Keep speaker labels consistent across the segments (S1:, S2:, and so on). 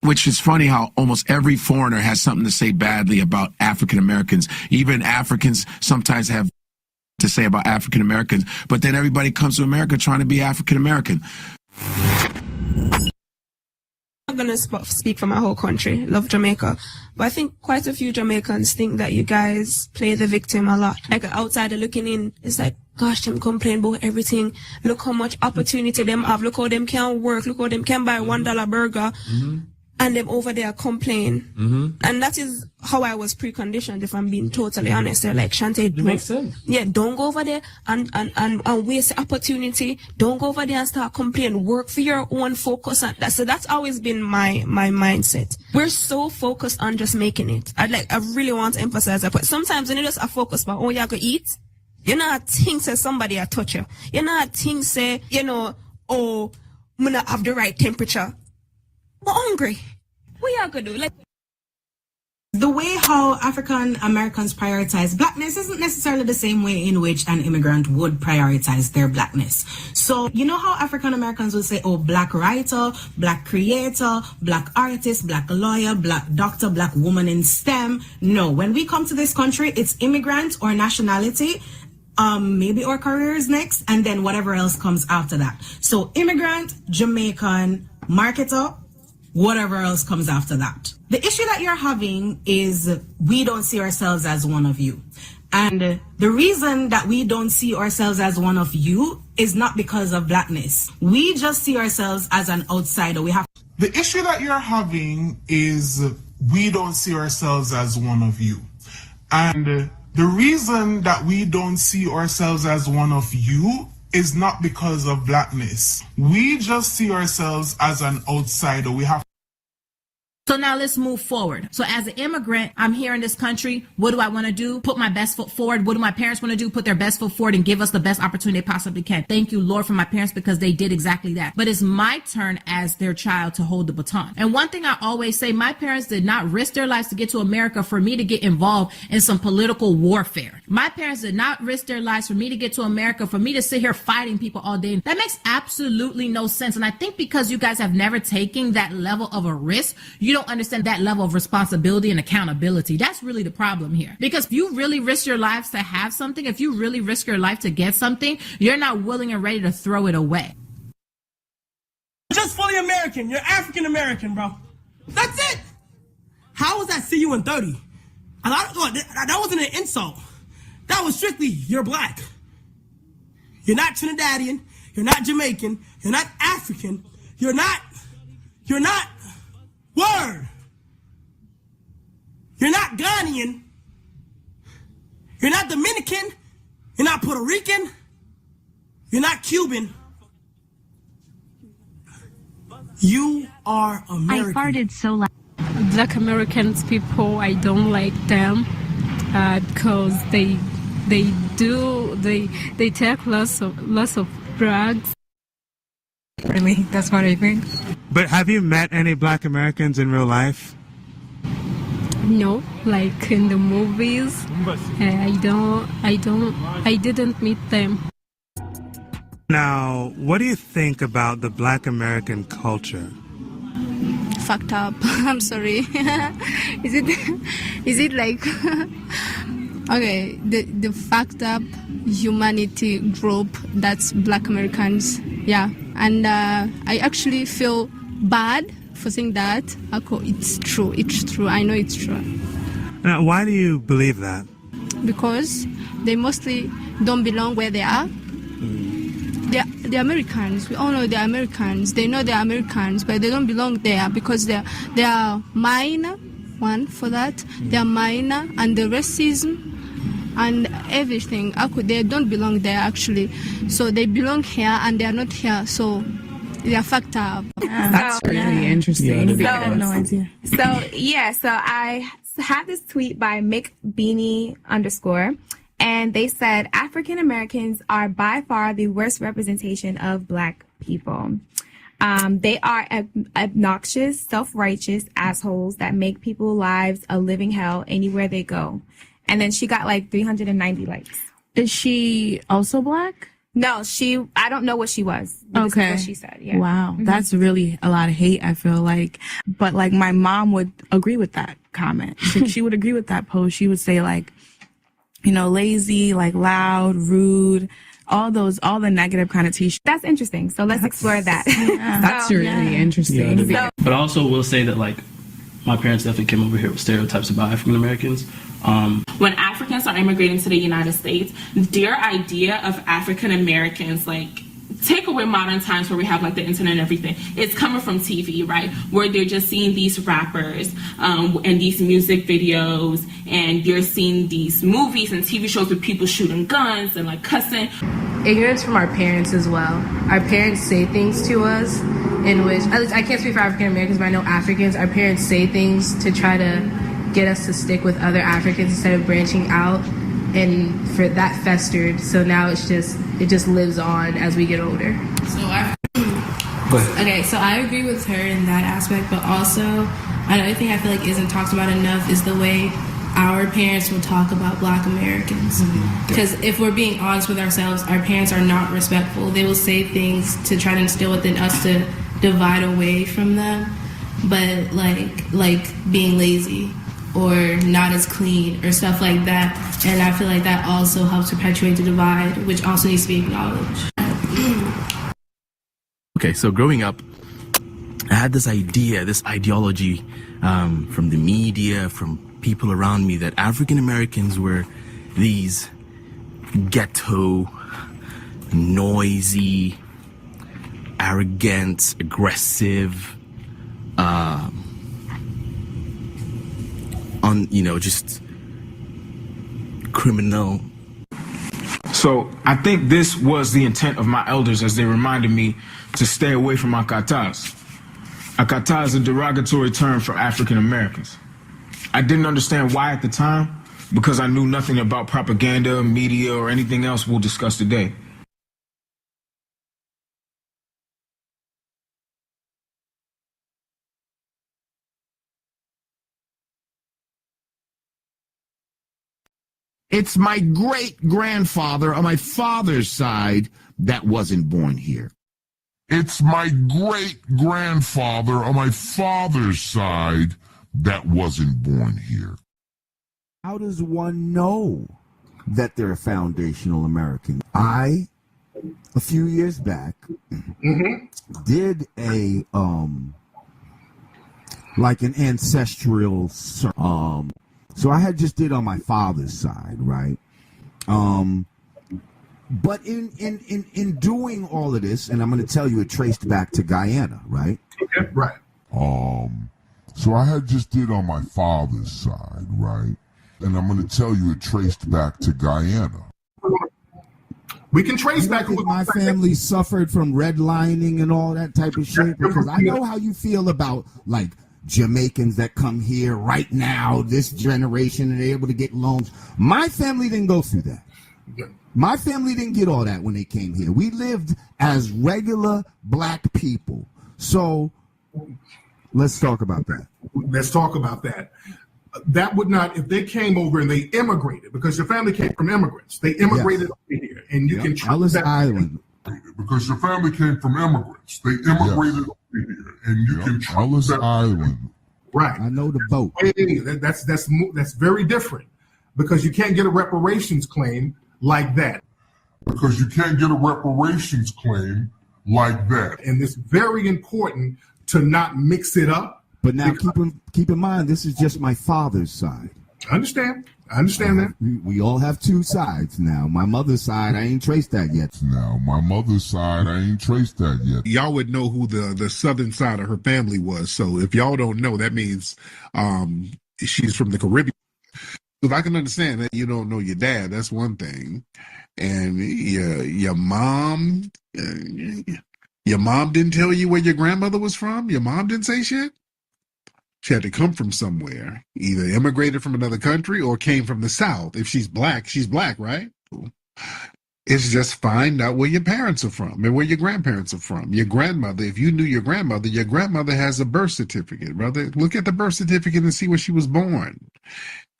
S1: Which is funny how almost every foreigner has something to say badly about African Americans. Even Africans sometimes have to say about African Americans, but then everybody comes to America trying to be African American.
S2: I'm going to speak for my whole country. Love Jamaica. But I think quite a few Jamaicans think that you guys play the victim a lot. Like outsider looking in, it's like, gosh, them complain about everything. Look how much opportunity them have. Look how them can work. Look how them can buy $1 burger. And them over there complain. And that is how I was preconditioned, if I'm being totally honest. They're like, Shante,
S3: it makes sense.
S2: Yeah, don't go over there and waste the opportunity. Don't go over there and start complaining. Work for your own, focus on that. So that's always been my mindset. We're so focused on just making it. I really want to emphasize that. But sometimes when you just are focused on, oh, you go eat, you know, think say somebody a touch you. You know, think say, you know, oh, I'm not have the right temperature. I'm hungry. What y'all gonna do? Like,
S4: the way how African Americans prioritize blackness isn't necessarily the same way in which an immigrant would prioritize their blackness. So, you know how African Americans will say, oh, black writer, black creator, black artist, black lawyer, black doctor, black woman in STEM. No, when we come to this country, it's immigrant or nationality. Maybe our careers next, and then whatever else comes after that. So immigrant, Jamaican, marketer, whatever else comes after that. The issue that you're having is we don't see ourselves as one of you. And the reason that we don't see ourselves as one of you is not because of blackness. We just see ourselves as an outsider.
S5: The issue that you're having is we don't see ourselves as one of you. And the reason that we don't see ourselves as one of you is not because of blackness. We just see ourselves as an outsider.
S6: So now let's move forward. So as an immigrant, I'm here in this country. What do I want to do? Put my best foot forward. What do my parents want to do? Put their best foot forward and give us the best opportunity they possibly can. Thank you, Lord, for my parents, because they did exactly that. But it's my turn as their child to hold the baton. And one thing I always say, my parents did not risk their lives to get to America for me to get involved in some political warfare. My parents did not risk their lives for me to get to America, for me to sit here fighting people all day. That makes absolutely no sense. And I think because you guys have never taken that level of a risk, you don't understand that level of responsibility and accountability. That's really the problem here. Because if you really risk your lives to have something, if you really risk your life to get something, you're not willing and ready to throw it away.
S3: Just fully American. You're African American, bro. That's it. How was that see you in 30? That wasn't an insult. That was strictly, you're black. You're not Trinidadian. You're not Jamaican. You're not African. You're not, word. You're not Ghanaian. You're not Dominican. You're not Puerto Rican. You're not Cuban. You are American.
S7: I farted so loud.
S8: Black Americans people, I don't like them because they take lots of drugs.
S7: Really, that's what I think.
S9: But have you met any Black Americans in real life?
S8: No, like in the movies. I didn't meet them.
S9: Now, what do you think about the Black American culture?
S10: Fucked up. I'm sorry. Is it like okay, the fucked up humanity group that's Black Americans, yeah. And I actually feel bad for saying that. It's true. I know it's true.
S9: Now, why do you believe that?
S10: Because they mostly don't belong where they are. They're Americans. We all know they're Americans. They know they're Americans, but they don't belong there because they are minor. One for that. They are minor, and the racism and everything. They don't belong there actually. So they belong here, and they are not here. So they are fucked up.
S7: That's really interesting.
S2: I have no idea.
S11: So I had this tweet by McBeanie _, and they said African Americans are by far the worst representation of Black people. They are obnoxious, self-righteous assholes that make people's lives a living hell anywhere they go. And then she got like 390 likes.
S7: Is she also Black?
S11: No, I don't know what she was. But this is what she said. Yeah.
S12: Wow. That's really a lot of hate, I feel like. But like my mom would agree with that comment. She would agree with that post. She would say like, you know, lazy, like loud, rude, all the negative connotations.
S11: That's interesting. So let's explore that.
S12: Yeah.
S7: That's really interesting.
S13: But I also will say that like my parents definitely came over here with stereotypes about African Americans.
S14: When Africans are immigrating to the United States, their idea of African Americans, like, take away modern times where we have like the internet and everything, it's coming from TV, right? Where they're just seeing these rappers and these music videos, and you're seeing these movies and TV shows with people shooting guns and like cussing.
S15: Ignorance from our parents as well. Our parents say things to us in which, at least I can't speak for African Americans, but I know Africans, our parents say things to try to get us to stick with other Africans instead of branching out, and for that festered. So now it just lives on as we get older.
S16: So I agree with her in that aspect, but also another thing I feel like isn't talked about enough is the way our parents will talk about Black Americans. Because if we're being honest with ourselves, our parents are not respectful. They will say things to try to instill within us to divide away from them, but like being lazy or not as clean or stuff like that. And I feel like that also helps perpetuate the divide, which also needs to be acknowledged.
S17: Okay, so growing up, I had this ideology from the media, from people around me, that African Americans were these ghetto, noisy, arrogant, aggressive, just criminal.
S18: So I think this was the intent of my elders as they reminded me to stay away from akatas. Akata is a derogatory term for African Americans. I didn't understand why at the time, because I knew nothing about propaganda, media, or anything else we'll discuss today.
S19: It's my great-grandfather on my father's side that wasn't born here. It's my great-grandfather on my father's side that wasn't born here. How does one know that they're a foundational American? I, a few years back, did an ancestral so I had just did on my father's side, right? But in doing all of this, and I'm going to tell you, it traced back to Guyana, right?
S20: Okay, right.
S19: So I had just did on my father's side, right? And I'm going to tell you, it traced back to Guyana.
S20: We can trace back.
S19: My family suffered from redlining and all that type of shit, because I know how you feel about like Jamaicans that come here right now, this generation, and they're able to get loans. My family didn't go through that. My family didn't get all that when they came here. We lived as regular Black people. So let's talk about that.
S20: Let's talk about that. That would not, if they came over and they immigrated, because your family came from immigrants. They immigrated over here, and you can
S19: Ellis Island.
S20: Because your family came from immigrants. They immigrated over here, and you can
S19: Ellis Island.
S20: Right.
S19: I know the boat.
S20: That's very different, because you can't get a reparations claim like that.
S19: Because you can't get a reparations claim like that.
S20: And it's very important to not mix it up.
S19: But now keep in mind, this is just my father's side.
S20: I understand that.
S19: We all have two sides now. My mother's side, I ain't traced that yet.
S21: Y'all would know who the southern side of her family was. So if y'all don't know, that means she's from the Caribbean. If I can understand that you don't know your dad, that's one thing. And your mom didn't tell you where your grandmother was from? Your mom didn't say shit? She had to come from somewhere, either immigrated from another country or came from the South. If she's black, right? It's just find out where your parents are from and where your grandparents are from. Your grandmother, if you knew your grandmother has a birth certificate, brother. Look at the birth certificate and see where she was born.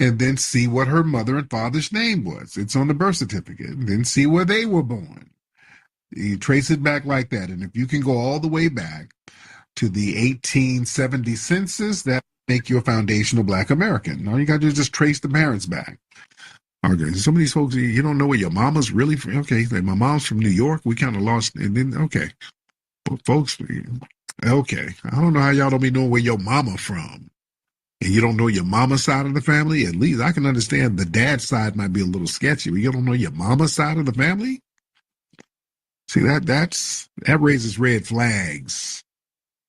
S21: And then see what her mother and father's name was. It's on the birth certificate. And then see where they were born. You trace it back like that. And if you can go all the way back to the 1870 census, that make you a foundational Black American. All you got to do is just trace the parents back. Okay, some of these folks, you don't know where your mama's really from. Okay, like my mom's from New York. We kind of lost, and then, okay. But folks, okay. I don't know how y'all don't be knowing where your mama from. And you don't know your mama's side of the family. At least I can understand the dad's side might be a little sketchy, but you don't know your mama's side of the family? See, that raises red flags.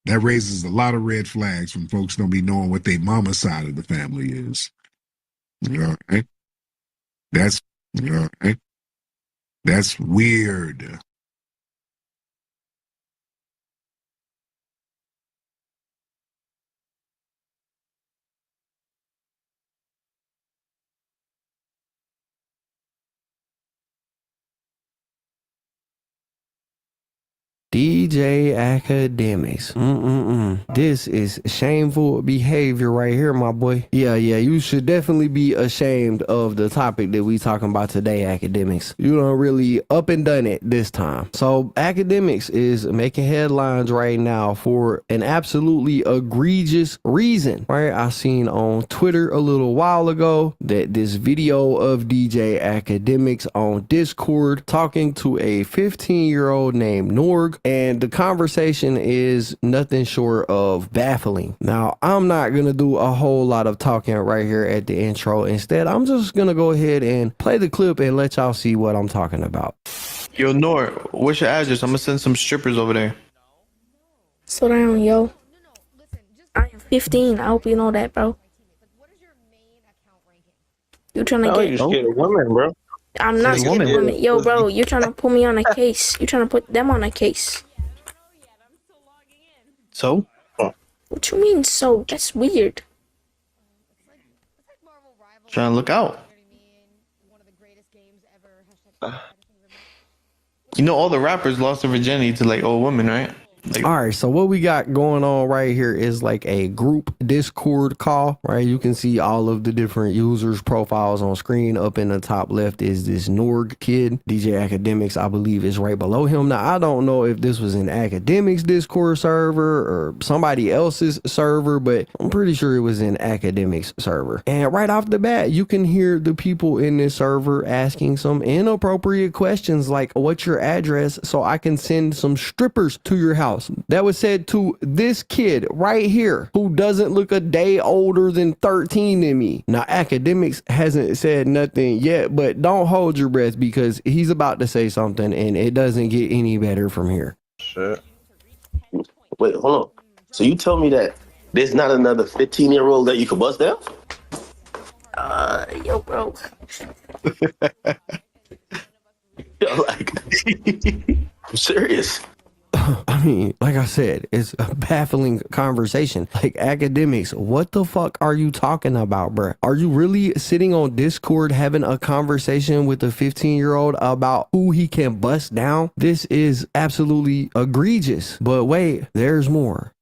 S21: That raises a lot of red flags from folks don't be knowing what their mama's side of the family is. All right. That's all right. That's weird.
S1: DJ Akademiks. This is shameful behavior right here, my boy. Yeah, you should definitely be ashamed of the topic that we talking about today, Akademiks. You done really up and done it this time. So Akademiks is making headlines right now for an absolutely egregious reason, right? I seen on Twitter a little while ago that this video of DJ Akademiks on Discord talking to a 15-year-old named Norg, and the conversation is nothing short of baffling. Now, I'm not going to do a whole lot of talking right here at the intro. Instead, I'm just going to go ahead and play the clip and let y'all see what I'm talking about.
S22: Yo, Nor, what's your address? I'm going to send some strippers over there.
S23: Slow down, yo. I am 15. I hope you know that, bro. You trying to get...
S24: You scared of women, bro.
S23: I'm not scared of women. Yo, bro, you're trying to put me on a case. You're trying to put them on a case.
S22: So?
S23: What you mean, so? That's weird.
S22: Trying to look out. You know all the rappers lost their virginity to like old women, right?
S1: All right, so what we got going on right here is like a group Discord call, right? You can see all of the different users' profiles on screen. Up in the top left is this Norg kid. DJ Akademiks, I believe, is right below him. Now, I don't know if this was an Akademiks Discord server or somebody else's server, but I'm pretty sure it was an Akademiks server. And right off the bat, you can hear the people in this server asking some inappropriate questions like, what's your address so I can send some strippers to your house? That was said to this kid right here who doesn't look a day older than 13 than me. Now, Akademiks hasn't said nothing yet, but don't hold your breath because he's about to say something and it doesn't get any better from here.
S25: Sure. Wait, hold on. So you tell me that there's not another 15-year-old that you could bust down?
S23: Yo, bro.
S25: Yo, like, I'm serious.
S1: I mean, like I said, it's a baffling conversation. Like, Akademiks, what the fuck are you talking about, bruh? Are you really sitting on Discord having a conversation with a 15-year-old about who he can bust down? This is absolutely egregious. But wait, there's more.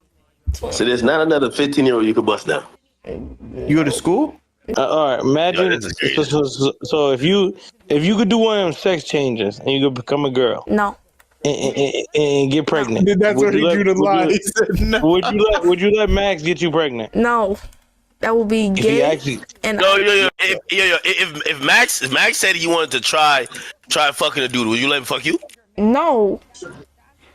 S25: So there's not another 15-year-old you could bust down?
S22: You go to school?
S24: All right, imagine. So if you could do one of them sex changes and you could become a girl.
S23: No.
S24: And get pregnant.
S23: That's where he drew the line.
S24: He said no. Would you let Max get you pregnant?
S23: No. That would be gay.
S25: If Max said he wanted to try fucking a dude, would you let him fuck you?
S23: No.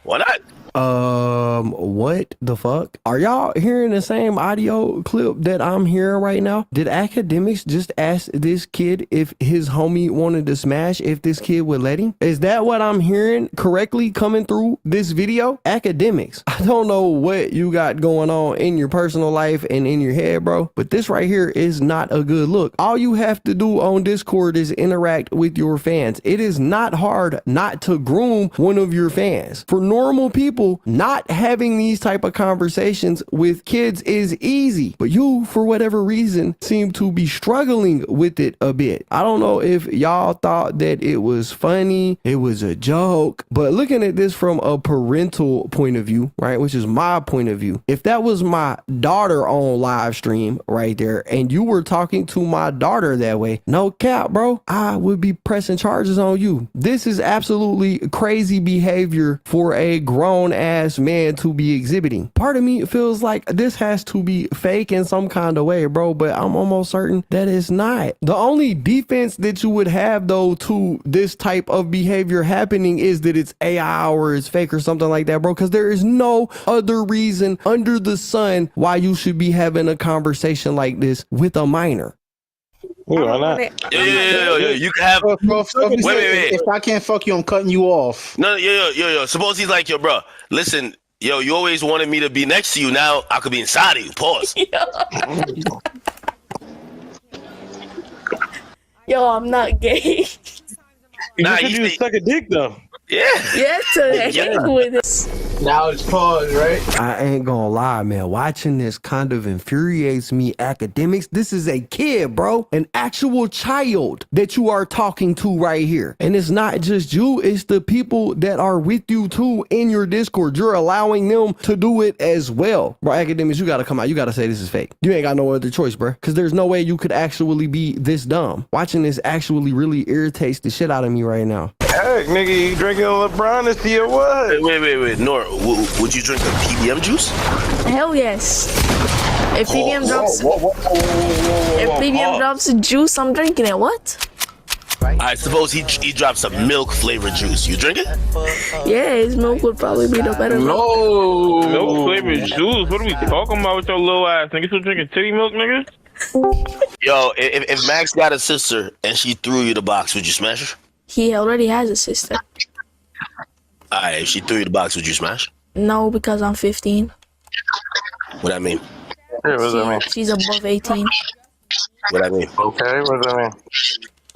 S25: Why not?
S1: What the fuck? Are y'all hearing the same audio clip that I'm hearing right now? Did Akademiks just ask this kid if his homie wanted to smash, if this kid would let him? Is that what I'm hearing correctly coming through this video? Akademiks, I don't know what you got going on in your personal life and in your head, bro, but this right here is not a good look. All you have to do on Discord is interact with your fans. It is not hard not to groom one of your fans. For normal people, people, not having these type of conversations with kids is easy, but you, for whatever reason, seem to be struggling with it a bit. I don't know if y'all thought that it was funny, it was a joke, but looking at this from a parental point of view, right, which is my point of view, if that was my daughter on live stream right there and you were talking to my daughter that way, no cap, bro, I would be pressing charges on you. This is absolutely crazy behavior for a grown ass man to be exhibiting. Part of me feels like this has to be fake in some kind of way, bro, but I'm almost certain that it's not. The only defense that you would have though to this type of behavior happening is that it's AI or it's fake or something like that, bro, because there is no other reason under the sun why you should be having a conversation like this with a minor.
S24: Why not?
S25: Yo, you can have.
S3: Wait.
S25: If I can't fuck you, I'm cutting you off. No, yo. Suppose he's like, yo, bro, listen, yo, you always wanted me to be next to you. Now I could be inside of you. Pause.
S23: Yo, I'm not gay.
S24: Nah, you suck a dick though.
S25: Yeah.
S23: Yes, with it.
S3: Now it's pause, right?
S1: I ain't gonna lie, man. Watching this kind of infuriates me. Academics, this is a kid, bro. An actual child that you are talking to right here. And it's not just you, it's the people that are with you too in your Discord. You're allowing them to do it as well. Bro, Academics, you gotta come out. You gotta say this is fake. You ain't got no other choice, bro. Because there's no way you could actually be this dumb. Watching this actually really irritates the shit out of me right now.
S24: Heck, nigga, you drinking LeBron this year or what?
S25: Wait. Nora, would you drink a PBM juice?
S23: Hell yes. If PBM drops a juice, I'm drinking it. What?
S25: I suppose he drops some milk flavored juice. You drink it?
S23: Yeah, his milk would probably be the better.
S24: No, milk flavored juice. What are we talking about with your little ass? Nigga, still drinking titty milk, nigga?
S25: Yo, if Max got a sister and she threw you the box, would you smash her?
S23: He already has a sister.
S25: Alright, if she threw you the box, would you smash?
S23: No, because I'm 15.
S25: What that mean?
S24: Yeah, what does that mean?
S23: She's above 18.
S25: What that mean?
S24: Okay, what does that mean?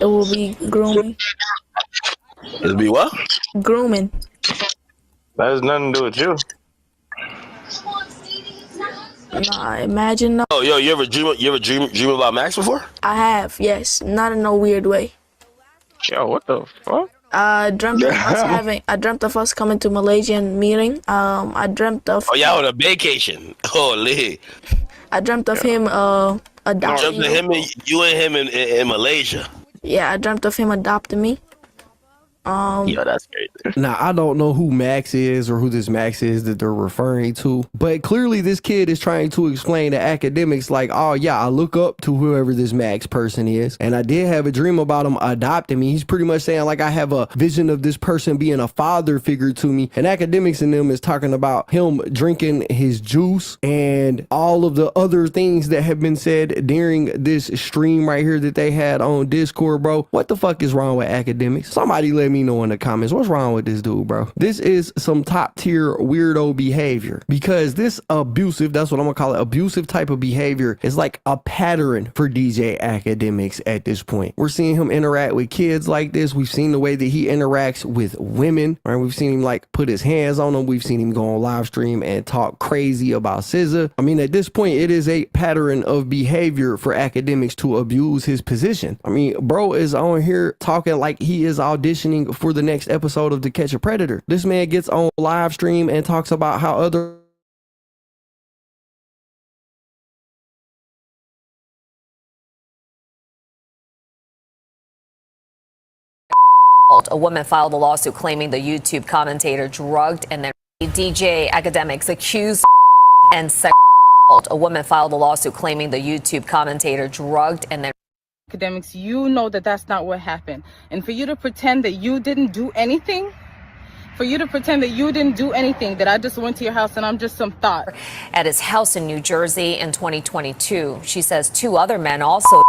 S23: It will be grooming.
S25: It'll be what?
S23: Grooming.
S24: That has nothing to do with you.
S23: Nah, imagine no.
S25: Oh, yo, you ever dream about Max before?
S23: I have, yes. Not in no weird way.
S24: Yo, what the fuck?
S23: I dreamt of us coming to Malaysian meeting. I dreamt of.
S25: Oh, y'all on a vacation. Holy.
S23: I dreamt of him adopting me.
S25: You and him in Malaysia.
S23: Yeah, I dreamt of him adopting me.
S25: Yo, that's crazy.
S1: Now, I don't know who Max is or who this Max is that they're referring to, but clearly this kid is trying to explain to Academics like, oh yeah, I look up to whoever this Max person is, and I did have a dream about him adopting me. He's pretty much saying like I have a vision of this person being a father figure to me, and Academics in them is talking about him drinking his juice and all of the other things that have been said during this stream right here that they had on Discord, bro. What the fuck is wrong with Academics? Somebody let me know in the comments what's wrong with this dude, bro. This is some top tier weirdo behavior, because this abusive, that's what I'm gonna call it, abusive type of behavior is like a pattern for DJ Akademiks at this point. We're seeing him interact with kids like this. We've seen the way that he interacts with women, right? We've seen him like put his hands on them. We've seen him go on live stream and talk crazy about SZA. I mean, at this point, it is a pattern of behavior for Akademiks to abuse his position. I mean, bro is on here talking like he is auditioning for the next episode of To Catch a Predator. This man gets on live stream and talks about how other
S4: A woman filed a lawsuit claiming the YouTube commentator drugged and then DJ Akademiks accused and sex. A woman filed a lawsuit claiming the YouTube commentator drugged and then
S5: Akademiks, you know that that's not what happened. And for you to pretend that you didn't do anything, that I just went to your house and I'm just some thought.
S4: At his house in New Jersey in 2022, she says two other men also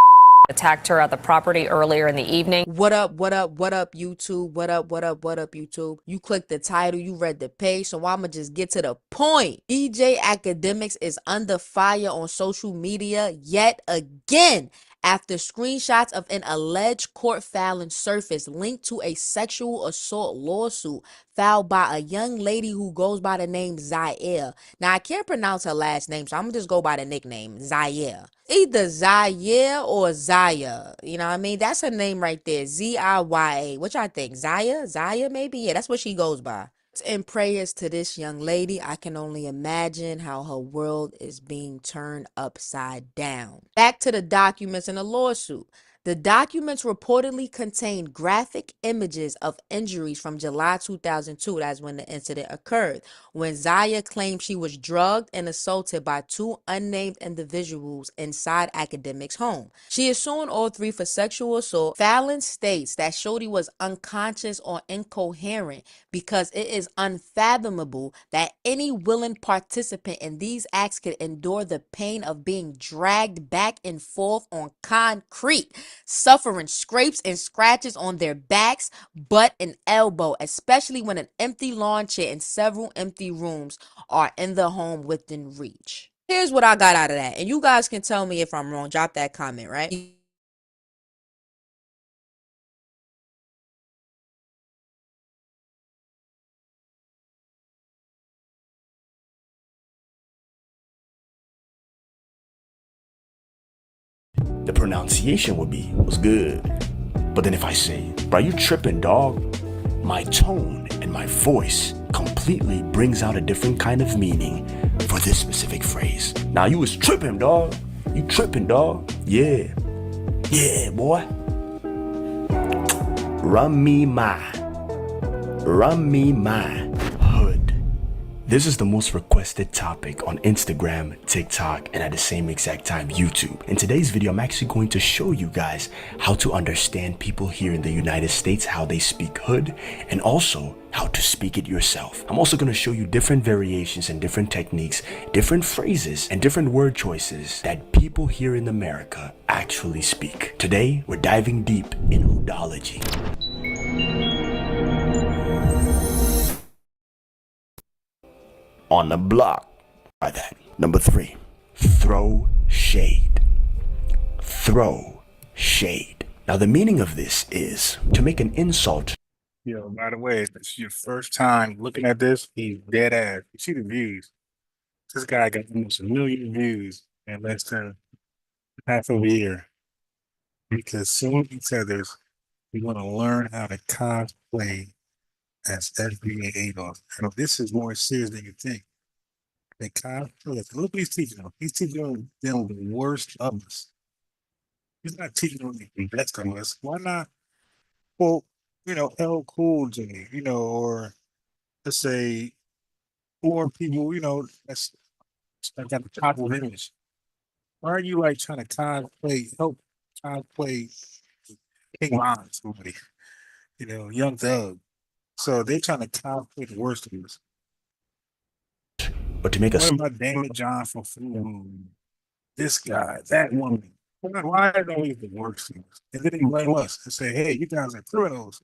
S4: attacked her at the property earlier in the evening.
S6: What up, YouTube? What up, YouTube? You clicked the title, you read the page, so I'ma just get to the point. DJ Akademiks is under fire on social media yet again after screenshots of an alleged court filing surfaced linked to a sexual assault lawsuit filed by a young lady who goes by the name Zaire. Now, I can't pronounce her last name, so I'm going to just go by the nickname, Zaire. Either Zaire or Zaya. You know what I mean? That's her name right there, Ziya. What y'all think? Zaya maybe? Yeah, that's what she goes by. In prayers to this young lady, I can only imagine how her world is being turned upside down. Back to the documents in the lawsuit. The documents reportedly contained graphic images of injuries from July 2002, that's when the incident occurred, when Zaya claimed she was drugged and assaulted by two unnamed individuals inside Akademiks' home. She is suing all three for sexual assault. Fallon states that Shorty was unconscious or incoherent because it is unfathomable that any willing participant in these acts could endure the pain of being dragged back and forth on concrete, suffering scrapes and scratches on their backs, butt, and elbow, especially when an empty lawn chair and several empty rooms are in the home within reach. Here's what I got out of that, and you guys can tell me if I'm wrong. Drop that comment, right?
S2: The pronunciation was good. But then if I say, bro, you tripping, dog? My tone and my voice completely brings out a different kind of meaning for this specific phrase. Now you was tripping, dog. You tripping, dog. Yeah. Yeah, boy. Run me my hood. This is the most requested topic on Instagram, TikTok, and at the same exact time, YouTube. In today's video, I'm actually going to show you guys how to understand people here in the United States, how they speak hood, and also how to speak it yourself. I'm also going to show you different variations and different techniques, different phrases, and different word choices that people here in America actually speak. Today, we're diving deep in hoodology. On the block. Try that. Number 3, throw shade. Throw shade. Now the meaning of this is to make an insult.
S3: Yo, by the way, if it's your first time looking at this, he's dead ass. You see the views. This guy got almost 1 million views in less than half of a year. Because soon he said this, we want to learn how to cosplay as FBA Adolf. And this is more serious than you think. They cosplay. Look what he's teaching them. He's teaching them the worst of us. He's not teaching them the best of us. Why not? Well, L Cool J, or let's say, or people, that's got the positive image. Why are you like trying to help cosplay King Von, somebody, Young Thug? So they're trying to cosplay the worst of us.
S2: But to make
S3: What about Damon John from Full Moon? This guy, that woman. Why are they always the worst things? And then they blame us and say, hey, you guys are criminals.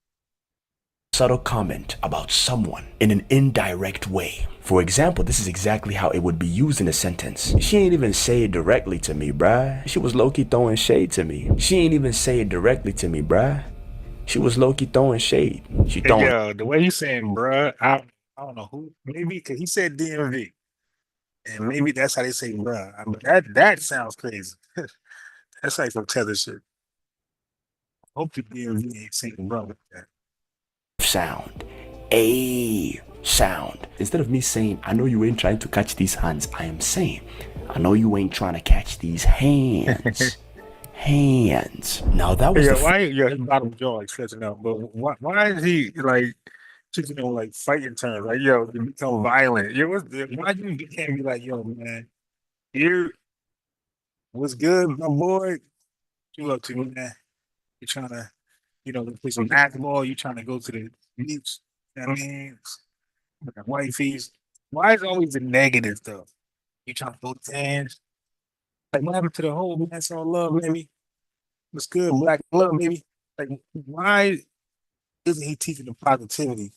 S2: Subtle comment about someone in an indirect way. For example, this is exactly how it would be used in a sentence. She ain't even say it directly to me, bruh. She was low-key throwing shade to me. She ain't even say it directly to me, bruh. She was low-key throwing shade. She throwing.
S3: Yo, the way you saying, bruh, I don't know who. Maybe because he said DMV. And maybe that's how they say bruh. That sounds crazy. That's like some tether shit. Hope the DMV ain't saying bruh like that.
S2: Sound. A sound. Instead of me saying, I know you ain't trying to catch these hands, I am saying, I know you ain't trying to catch these hands. Hands. Now that was
S3: his bottom jaw like stretching out, but why is he like like fighting terms? Like, yo, you become violent. Why you can't be like, yo, man, what's good, my boy? You up to, man? You trying to, play some basketball, you trying to go to the beach, you know what I mean? Wifeys. Why is it always the negative stuff? You trying to go dance? Like, what happened to the whole that's all love, baby? What's good, black love, baby? Like, why isn't he teaching the positivity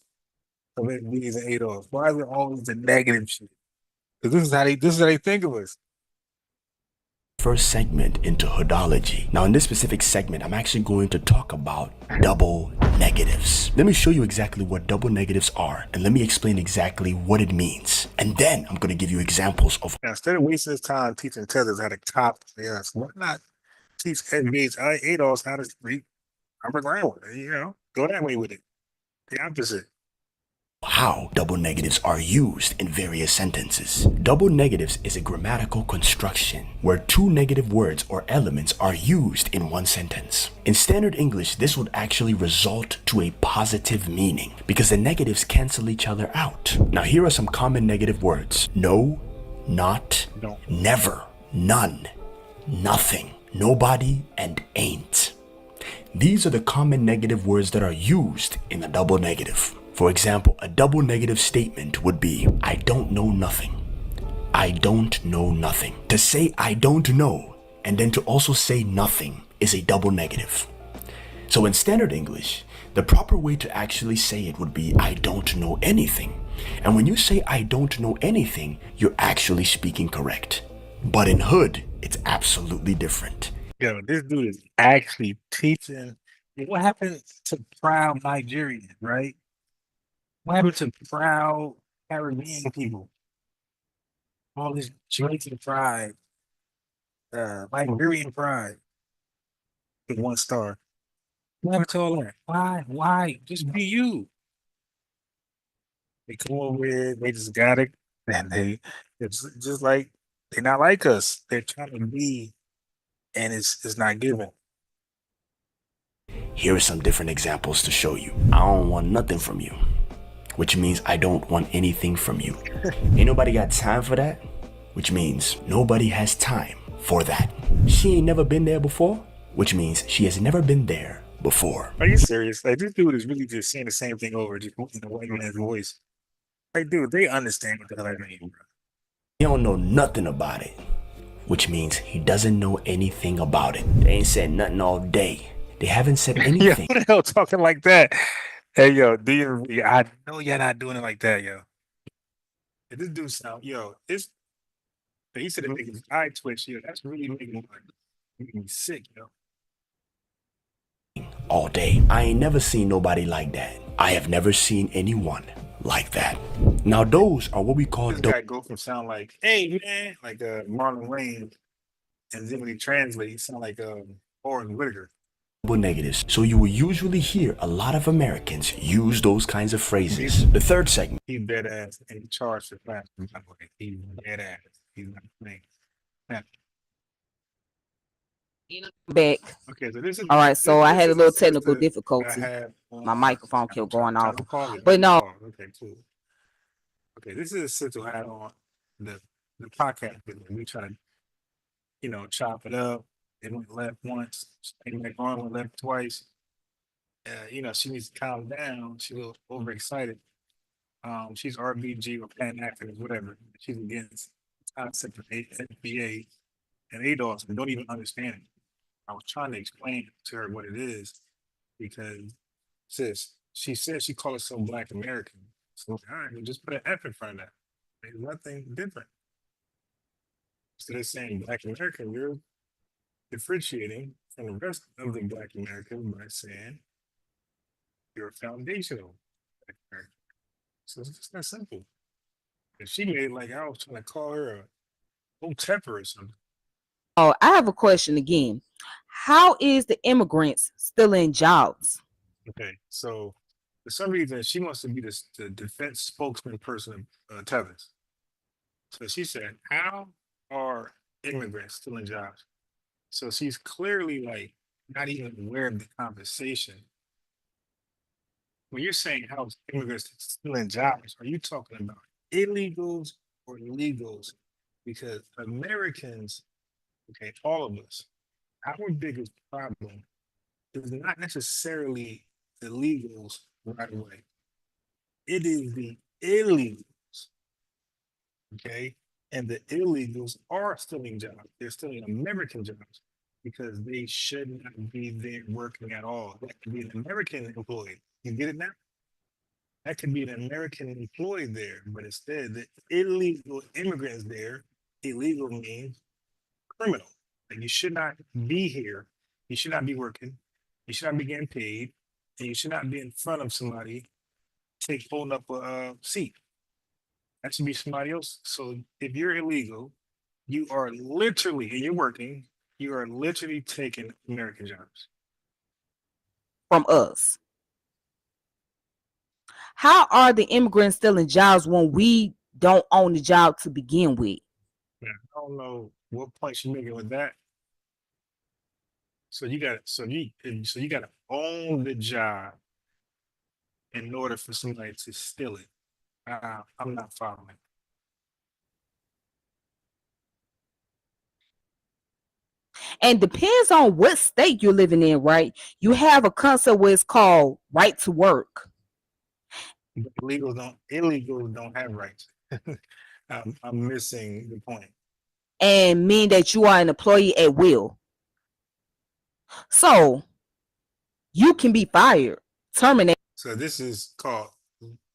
S3: of FBAs and Adolf? Why is it always the negative shit? Because this is how they think of us.
S2: first segment into hoodology. Now in this specific segment, I'm actually going to talk about double negatives. Let me show you exactly what double negatives are, and let me explain exactly what it means. And then I'm going to give you examples of.
S3: Now, instead of wasting his time teaching tethers how to cop, yes, why not teach FBAs, ADOS how to read proper grammar? You know, go that way with it. The opposite.
S2: How double negatives are used in various sentences. Double negatives is a grammatical construction where two negative words or elements are used in one sentence. In standard English, this would actually result to a positive meaning because the negatives cancel each other out. Now here are some common negative words. No, not, never, none, nothing, nobody, and ain't. These are the common negative words that are used in a double negative. For example, a double negative statement would be, I don't know nothing. I don't know nothing. To say I don't know and then to also say nothing is a double negative. So in standard English, the proper way to actually say it would be, I don't know anything. And when you say I don't know anything, you're actually speaking correct. But in hood, it's absolutely different.
S3: Yo, this dude is actually teaching. What happened to proud Nigerians, right? What happened to proud Caribbean people? All this Jamaican pride, Liberian pride, with 1 star. What happened to all that? Why? Just be you. They come over here, they just got it, and it's just like they're not like us. They're trying to be, and it's not given.
S2: Here are some different examples to show you. I don't want nothing from you, which means I don't want anything from you. Ain't nobody got time for that, which means nobody has time for that. She ain't never been there before, which means she has never been there before.
S3: Are you serious? Like, this dude is really just saying the same thing over, just in a white man's voice. Like, dude, they understand what the hell I mean, bro.
S2: He don't know nothing about it, which means he doesn't know anything about it. They ain't said nothing all day. They haven't said anything.
S3: Yo, who the hell talking like that? Hey, yo, I know you're not doing it like that, yo. Hey, this dude sound, yo, he said it make his eye twitch, yo. That's really making me sick, yo.
S2: All day. I ain't never seen nobody like that. I have never seen anyone like that. Now those are what we call
S3: This guy go from sound like, hey man, like Marlon Wayne, and then when he translates, he sound like Oren Whitaker.
S2: double negatives. So you will usually hear a lot of Americans use those kinds of phrases. The third segment.
S3: He's dead ass and charged for class. He's dead ass. He's not playing.
S8: Back.
S3: Okay, so this is
S8: all right. So I had a little technical difficulty. My microphone kept going off. But no.
S3: Okay, cool. Okay, this is a sister who had on the podcast with me. We tried to, chop it up. It went left once, came back on, went left twice. She needs to calm down. She's a little overexcited. She's RBG or Pan African, whatever. She's against the concept of FBA and ADOS and don't even understand it. I was trying to explain to her what it is because, she said she called herself Black American. So, all right, well, just put an F in front of that. There's nothing different. Instead of saying Black American, you're differentiating from the rest of the Black Americans by saying you're foundational Black American. So it's just that simple. And she made it like I was trying to call her a whole temper or something.
S8: Oh, I have a question again. How is the immigrants still in jobs?
S3: Okay, so for some reason she wants to be the defense spokesman person of Tevez. So she said, how are immigrants still in jobs? So she's clearly like not even aware of the conversation. When you're saying how immigrants still in jobs, are you talking about illegals or legals? Because Americans, okay, all of us, our biggest problem is not necessarily the legals right away. It is the illegals, okay? And the illegals are still in jobs. They're still in American jobs because they should not be there working at all. That could be an American employee. You get it now? That could be an American employee there, but instead the illegal immigrants there, illegal means criminal. Like, you should not be here. You should not be working. You should not be getting paid, and you should not be in front of somebody holding up a seat. That should be somebody else. So if you're illegal, you are literally, and you're working, you are literally taking American jobs
S8: from us. How are the immigrants stealing jobs when we don't own the job to begin with?
S3: Now, I don't know what point you're making with that. So you got so you got to own the job in order for somebody to steal it. I'm not following.
S8: And depends on what state you're living in, right? You have a concept where it's called right to work.
S3: But illegals don't have rights. I'm missing the point.
S8: And mean that you are an employee at will. So you can be fired, terminated.
S3: So this is called,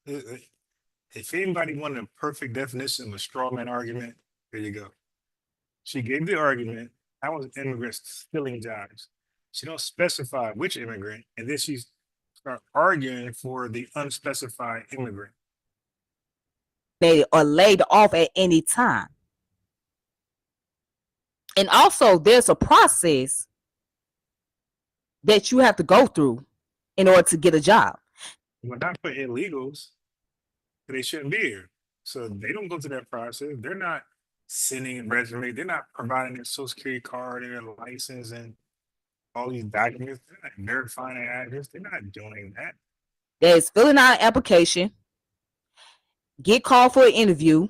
S3: if anybody wanted a perfect definition of a straw man argument, there you go. She gave the argument, how was immigrants stealing jobs? She don't specify which immigrant, and then she start arguing for the unspecified immigrant.
S8: They are laid off at any time. And also there's a process that you have to go through in order to get a job.
S3: Well, not for illegals, they shouldn't be here. So they don't go through that process. They're not sending a resume. They're not providing their social security card and their license and all these documents. They're not verifying their address. They're not doing that.
S8: There's filling out an application, get called for an interview.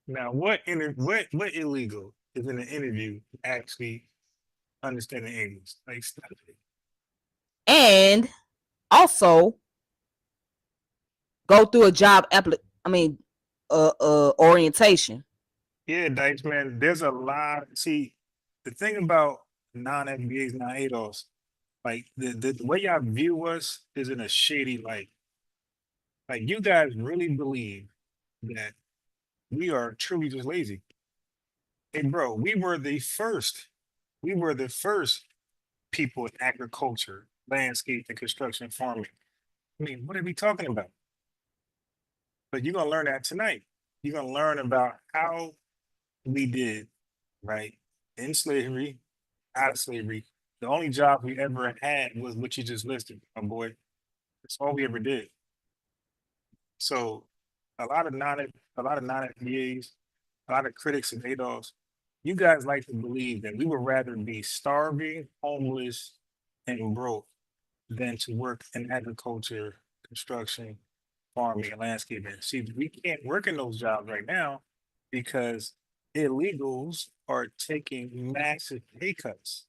S3: Now, what illegal is in an interview actually understanding English? Like, stop it.
S8: And also go through a job orientation.
S3: Yeah, Dice, man, there's a lot. See, the thing about non-FBAs, non-ADOS, like the way y'all view us is in a shady light. Like, you guys really believe that we are truly just lazy. Hey, bro, we were the first people in agriculture, landscape, and construction farming. I mean, what are we talking about? But you're gonna learn that tonight. You're gonna learn about how we did, right? In slavery, out of slavery. The only job we ever had was what you just listed, my boy. That's all we ever did. So a lot of non-FBAs, a lot of critics of ADOS, you guys like to believe that we would rather be starving, homeless, and broke than to work in agriculture, construction, farming, and landscaping. See, we can't work in those jobs right now because illegals are taking massive pay cuts.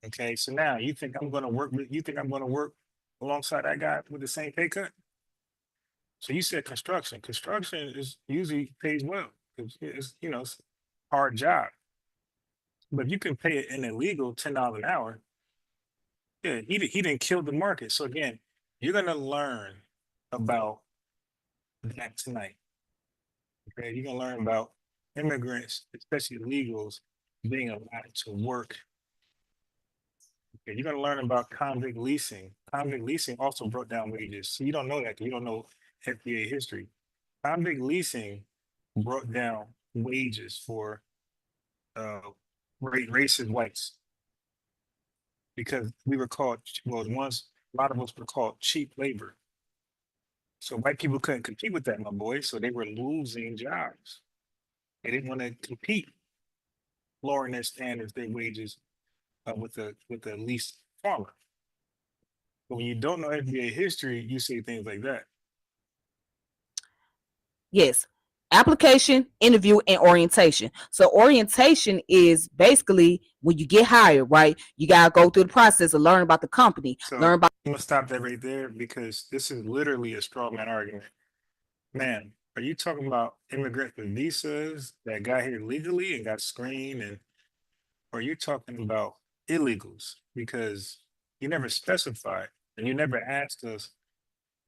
S3: Okay, so now you think I'm going to work alongside that guy with the same pay cut? So you said construction. Construction is usually pays well. It's it's a hard job. But if you can pay an illegal $10 an hour, yeah, he didn't kill the market. So again, you're gonna learn about that tonight. Okay, you're gonna learn about immigrants, especially illegals, being allowed to work. Okay, you're gonna learn about convict leasing. Convict leasing also brought down wages. So you don't know that because you don't know FBA history. Convict leasing brought down wages for racist whites because we were called, well, once a lot of us were called cheap labor. So white people couldn't compete with that, my boy. So they were losing jobs. They didn't want to compete, lowering their standards, their wages with the least farmer. But when you don't know FBA history, you say things like that.
S8: Yes. Application, interview, and orientation. So orientation is basically when you get hired, right? You gotta go through the process of learning about the company.
S3: So
S8: learn about
S3: I'm gonna stop that right there because this is literally a straw man argument. Man, are you talking about immigrants with visas that got here legally and got screened, or are you talking about illegals? Because you never specified and you never asked us,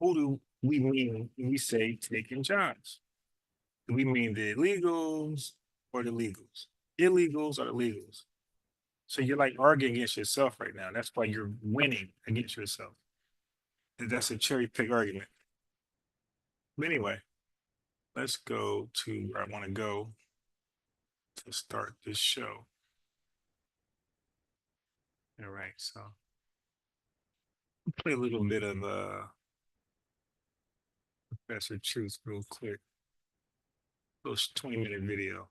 S3: who do we mean when we say taking jobs? Do we mean the illegals or the legals? illegals or illegals. So you're like arguing against yourself right now. That's why you're winning against yourself. And that's a cherry pick argument. But anyway, let's go to where I want to go to start this show. All right, so I'll play a little bit of Professor Truth real quick. Little 20-minute video.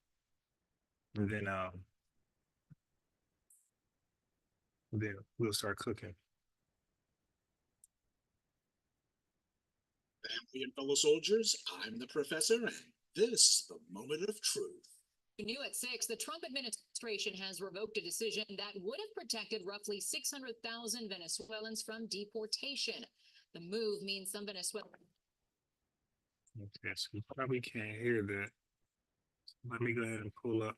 S3: And then we'll start cooking.
S7: Family and fellow soldiers, I'm the professor, and this is the moment of truth.
S9: New at 6, the Trump administration has revoked a decision that would have protected roughly 600,000 Venezuelans from deportation. The move means some Venezuelans.
S3: Okay, so you probably can't hear that. Let me go ahead and pull up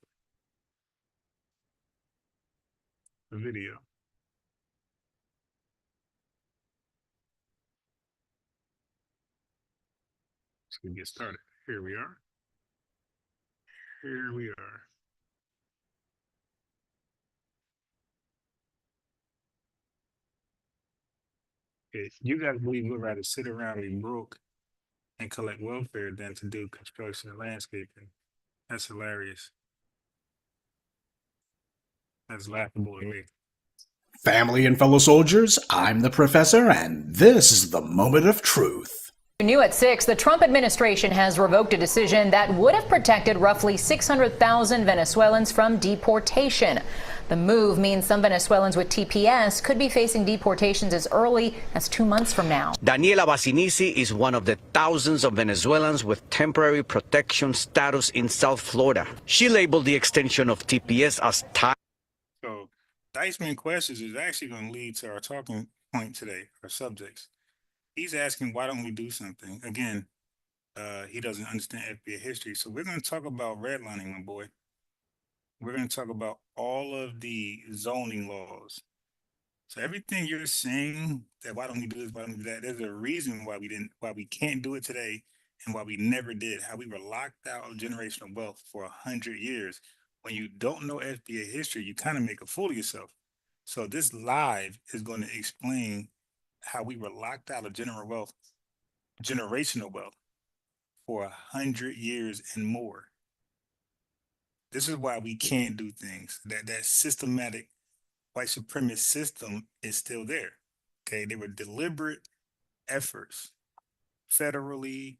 S3: the video. So we get started. Here we are. Here we are. If you guys believe we'd rather sit around and be broke and collect welfare than to do construction and landscaping, that's hilarious. That's laughable to me.
S7: Family and fellow soldiers, I'm the professor, and this is the moment of truth.
S9: New at 6, the Trump administration has revoked a decision that would have protected roughly 600,000 Venezuelans from deportation. The move means some Venezuelans with TPS could be facing deportations as early as 2 months from now.
S10: Daniela Basinisi is one of the thousands of Venezuelans with temporary protection status in South Florida. She labeled the extension of TPS as time.
S3: So, Diceman questions is actually going to lead to our talking point today, our subjects. He's asking, why don't we do something? Again, he doesn't understand FBA history. So we're going to talk about redlining, my boy. We're going to talk about all of the zoning laws. So everything you're saying that why don't we do this, why don't we do that, there's a reason why we can't do it today and why we never did, how we were locked out of generational wealth for 100 years. When you don't know FBA history, you kind of make a fool of yourself. So this live is going to explain how we were locked out of generational wealth for 100 years and more. This is why we can't do things. That systematic white supremacist system is still there. Okay, they were deliberate efforts, federally,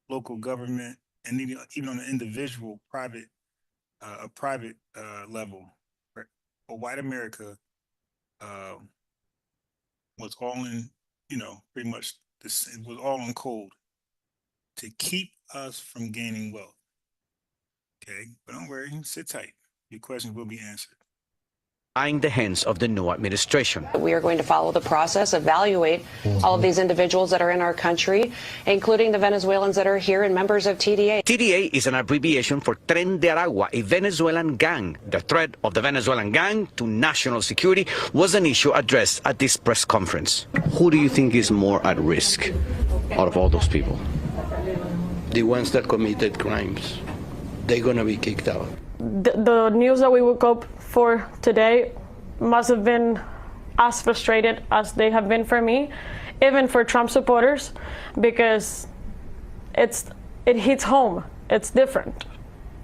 S3: local government, and even on an individual private level. Right? But white America was all in, pretty much this, it was all on code to keep us from gaining wealth. Okay, but don't worry, sit tight. Your questions will be answered.
S10: In the hands of the new administration.
S11: We are going to follow the process, evaluate all of these individuals that are in our country, including the Venezuelans that are here and members of TDA.
S10: TDA is an abbreviation for Tren de Aragua, a Venezuelan gang. The threat of the Venezuelan gang to national security was an issue addressed at this press conference. Who do you think is more at risk out of all those people?
S12: The ones that committed crimes. They're going to be kicked out.
S23: The news that we woke up for today must have been as frustrated as they have been for me, even for Trump supporters, because it hits home. It's different.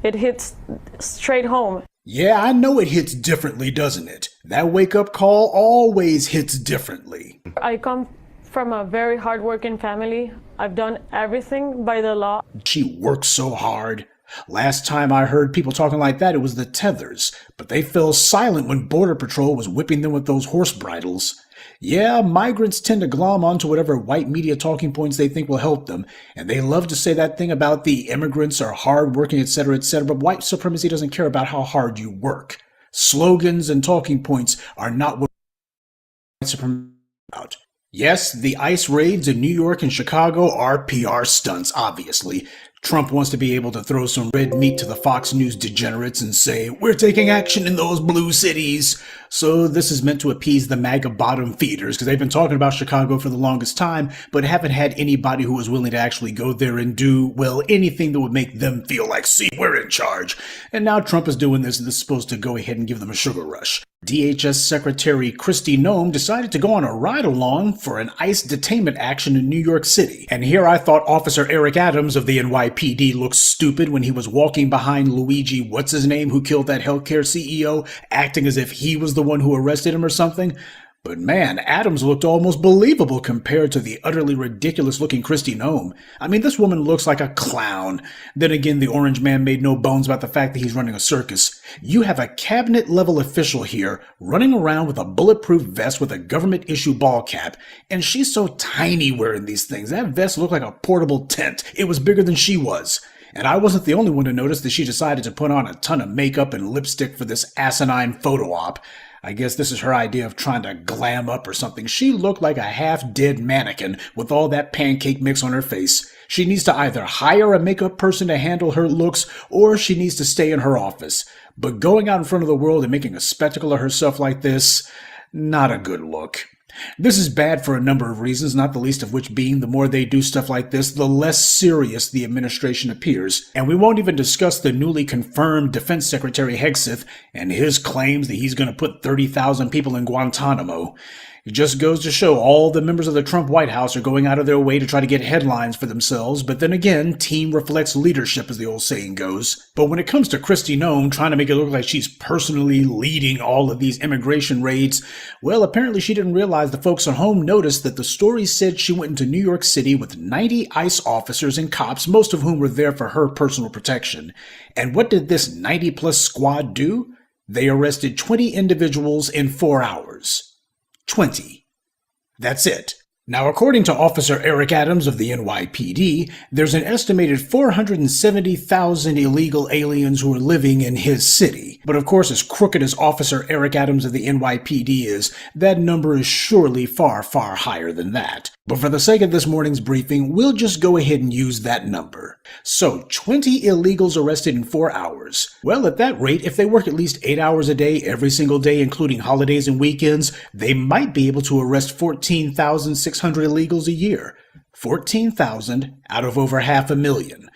S23: It hits straight home.
S7: Yeah, I know it hits differently, doesn't it? That wake-up call always hits differently.
S23: I come from a very hardworking family. I've done everything by the law.
S7: She works so hard. Last time I heard people talking like that, it was the Tethers, but they fell silent when Border Patrol was whipping them with those horse bridles. Yeah, migrants tend to glom onto whatever white media talking points they think will help them, and they love to say that thing about the immigrants are hardworking, etc., but white supremacy doesn't care about how hard you work. Slogans and talking points are not what white supremacy is about. Yes, the ICE raids in New York and Chicago are PR stunts, obviously. Trump wants to be able to throw some red meat to the Fox News degenerates and say, we're taking action in those blue cities. So this is meant to appease the MAGA bottom feeders, because they've been talking about Chicago for the longest time, but haven't had anybody who was willing to actually go there and do, well, anything that would make them feel like, see, we're in charge. And now Trump is doing this, and this is supposed to go ahead and give them a sugar rush. DHS Secretary Kristi Noem decided to go on a ride-along for an ICE detainment action in New York City. And here I thought Officer Eric Adams of the NYPD looked stupid when he was walking behind Luigi what's-his-name who killed that healthcare CEO, acting as if he was the one who arrested him or something. But man, Adams looked almost believable compared to the utterly ridiculous-looking Kristi Noem. I mean, this woman looks like a clown. Then again, the orange man made no bones about the fact that he's running a circus. You have a cabinet-level official here running around with a bulletproof vest with a government-issue ball cap, and she's so tiny wearing these things. That vest looked like a portable tent. It was bigger than she was. And I wasn't the only one to notice that she decided to put on a ton of makeup and lipstick for this asinine photo op. I guess this is her idea of trying to glam up or something. She looked like a half-dead mannequin with all that pancake mix on her face. She needs to either hire a makeup person to handle her looks, or she needs to stay in her office. But going out in front of the world and making a spectacle of herself like this, not a good look. This is bad for a number of reasons, not the least of which being the more they do stuff like this, the less serious the administration appears. And we won't even discuss the newly confirmed Defense Secretary Hegseth and his claims that he's going to put 30,000 people in Guantanamo. It just goes to show all the members of the Trump White House are going out of their way to try to get headlines for themselves, but then again, team reflects leadership, as the old saying goes. But when it comes to Kristi Noem trying to make it look like she's personally leading all of these immigration raids, well, apparently she didn't realize the folks at home noticed that the story said she went into New York City with 90 ICE officers and cops, most of whom were there for her personal protection. And what did this 90-plus squad do? They arrested 20 individuals in 4 hours. 20. That's it. Now, according to Officer Eric Adams of the NYPD, there's an estimated 470,000 illegal aliens who are living in his city. But of course, as crooked as Officer Eric Adams of the NYPD is, that number is surely far, far higher than that. But for the sake of this morning's briefing, we'll just go ahead and use that number. So, 20 illegals arrested in 4 hours. Well, at that rate, if they work at least 8 hours a day, every single day, including holidays and weekends, they might be able to arrest 14,600 illegals a year. 14,000 out of over 500,000.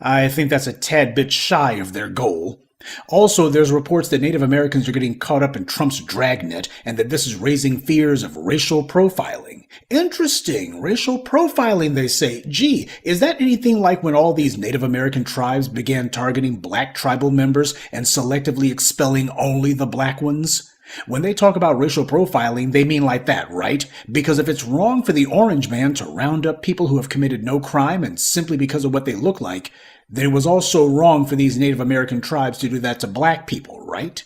S7: I think that's a tad bit shy of their goal. Also, there's reports that Native Americans are getting caught up in Trump's dragnet and that this is raising fears of racial profiling. Interesting. Racial profiling, they say. Gee, is that anything like when all these Native American tribes began targeting black tribal members and selectively expelling only the black ones? When they talk about racial profiling, they mean like that, right? Because if it's wrong for the orange man to round up people who have committed no crime and simply because of what they look like, then it was also wrong for these Native American tribes to do that to black people, right?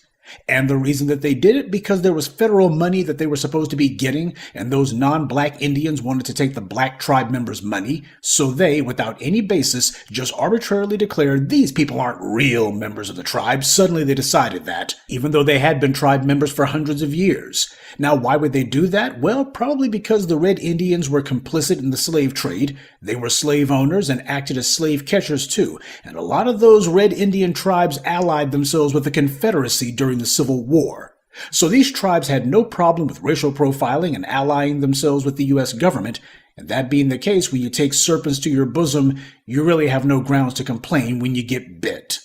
S7: And the reason that they did it, because there was federal money that they were supposed to be getting, and those non-black Indians wanted to take the black tribe members' money, so they, without any basis, just arbitrarily declared these people aren't real members of the tribe. Suddenly they decided that, even though they had been tribe members for hundreds of years. Now, why would they do that? Well, probably because the Red Indians were complicit in the slave trade. They were slave owners and acted as slave catchers too, and a lot of those Red Indian tribes allied themselves with the Confederacy during the Civil War. So these tribes had no problem with racial profiling and allying themselves with the U.S. government, and that being the case, when you take serpents to your bosom, you really have no grounds to complain when you get bit.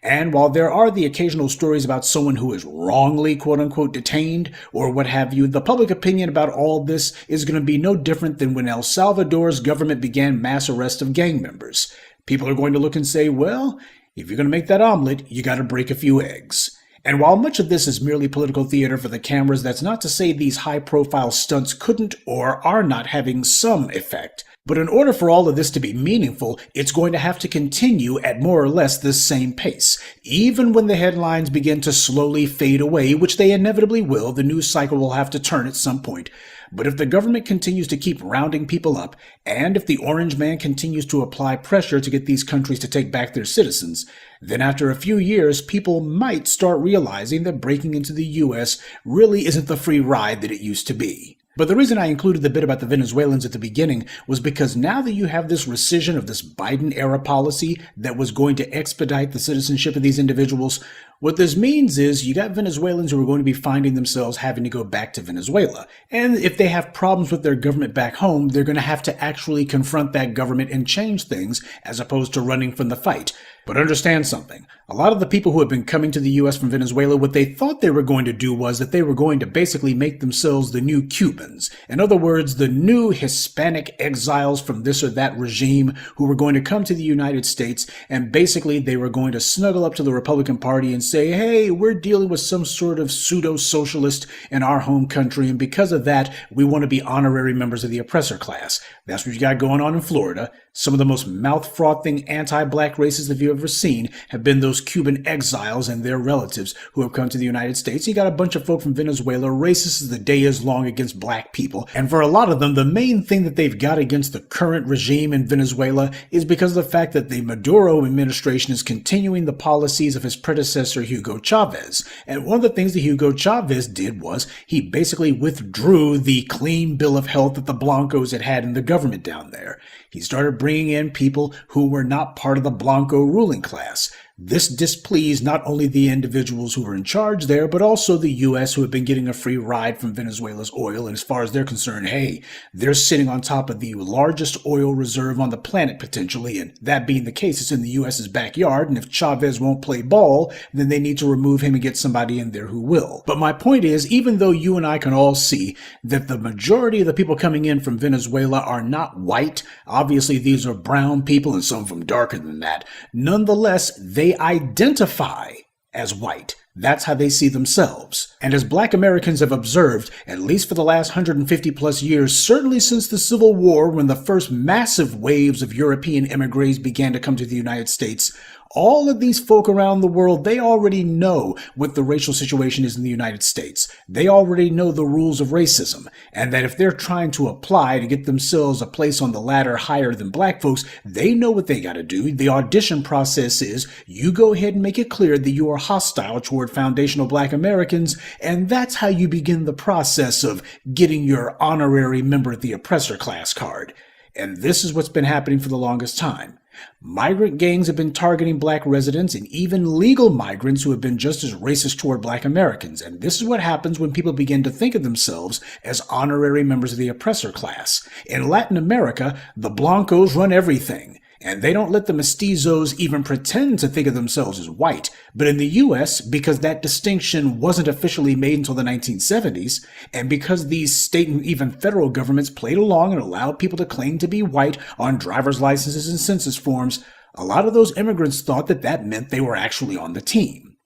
S7: And while there are the occasional stories about someone who is wrongly quote-unquote detained or what have you, the public opinion about all this is going to be no different than when El Salvador's government began mass arrests of gang members. People are going to look and say, well, if you're going to make that omelet, you got to break a few eggs. And while much of this is merely political theater for the cameras, that's not to say these high-profile stunts couldn't or are not having some effect. But in order for all of this to be meaningful, it's going to have to continue at more or less this same pace. Even when the headlines begin to slowly fade away, which they inevitably will, the news cycle will have to turn at some point. But if the government continues to keep rounding people up, and if the orange man continues to apply pressure to get these countries to take back their citizens, then after a few years, people might start realizing that breaking into the U.S. really isn't the free ride that it used to be. But the reason I included the bit about the Venezuelans at the beginning was because now that you have this rescission of this Biden-era policy that was going to expedite the citizenship of these individuals, what this means is you got Venezuelans who are going to be finding themselves having to go back to Venezuela. And if they have problems with their government back home, they're going to have to actually confront that government and change things as opposed to running from the fight. But understand something. A lot of the people who have been coming to the U.S. from Venezuela, what they thought they were going to do was that they were going to basically make themselves the new Cubans. In other words, the new Hispanic exiles from this or that regime who were going to come to the United States, and basically they were going to snuggle up to the Republican Party and say, hey, we're dealing with some sort of pseudo-socialist in our home country, and because of that, we want to be honorary members of the oppressor class. That's what you got going on in Florida. Some of the most mouth-frothing anti-black racists that you've ever seen have been those Cuban exiles and their relatives who have come to the United States. You got a bunch of folk from Venezuela, racist as the day is long against black people. And for a lot of them, the main thing that they've got against the current regime in Venezuela is because of the fact that the Maduro administration is continuing the policies of his predecessor, Hugo Chavez. And one of the things that Hugo Chavez did was he basically withdrew the clean bill of health that the Blancos had in the government down there. He started bringing in people who were not part of the Blanco ruling class. This displeased not only the individuals who were in charge there, but also the U.S. who have been getting a free ride from Venezuela's oil. And as far as they're concerned, hey, they're sitting on top of the largest oil reserve on the planet potentially. And that being the case, it's in the U.S.'s backyard. And if Chavez won't play ball, then they need to remove him and get somebody in there who will. But my point is, even though you and I can all see that the majority of the people coming in from Venezuela are not white, obviously these are brown people and some of them darker than that, nonetheless, they identify as white. That's how they see themselves. And as black Americans have observed, at least for the last 150 plus years, certainly since the Civil War, when the first massive waves of European immigrants began to come to the United States, all of these folk around the world, they already know what the racial situation is in the United States. They already know the rules of racism, and that if they're trying to apply to get themselves a place on the ladder higher than black folks, they know what they got to do. The audition process is you go ahead and make it clear that you are hostile toward foundational black Americans, and that's how you begin the process of getting your honorary member of the oppressor class card. And this is what's been happening for the longest time. Migrant gangs have been targeting black residents and even legal migrants who have been just as racist toward black Americans. And this is what happens when people begin to think of themselves as honorary members of the oppressor class. In Latin America, the Blancos run everything. And they don't let the mestizos even pretend to think of themselves as white. But in the U.S., because that distinction wasn't officially made until the 1970s, and because these state and even federal governments played along and allowed people to claim to be white on driver's licenses and census forms, a lot of those immigrants thought that that meant they were actually on the team.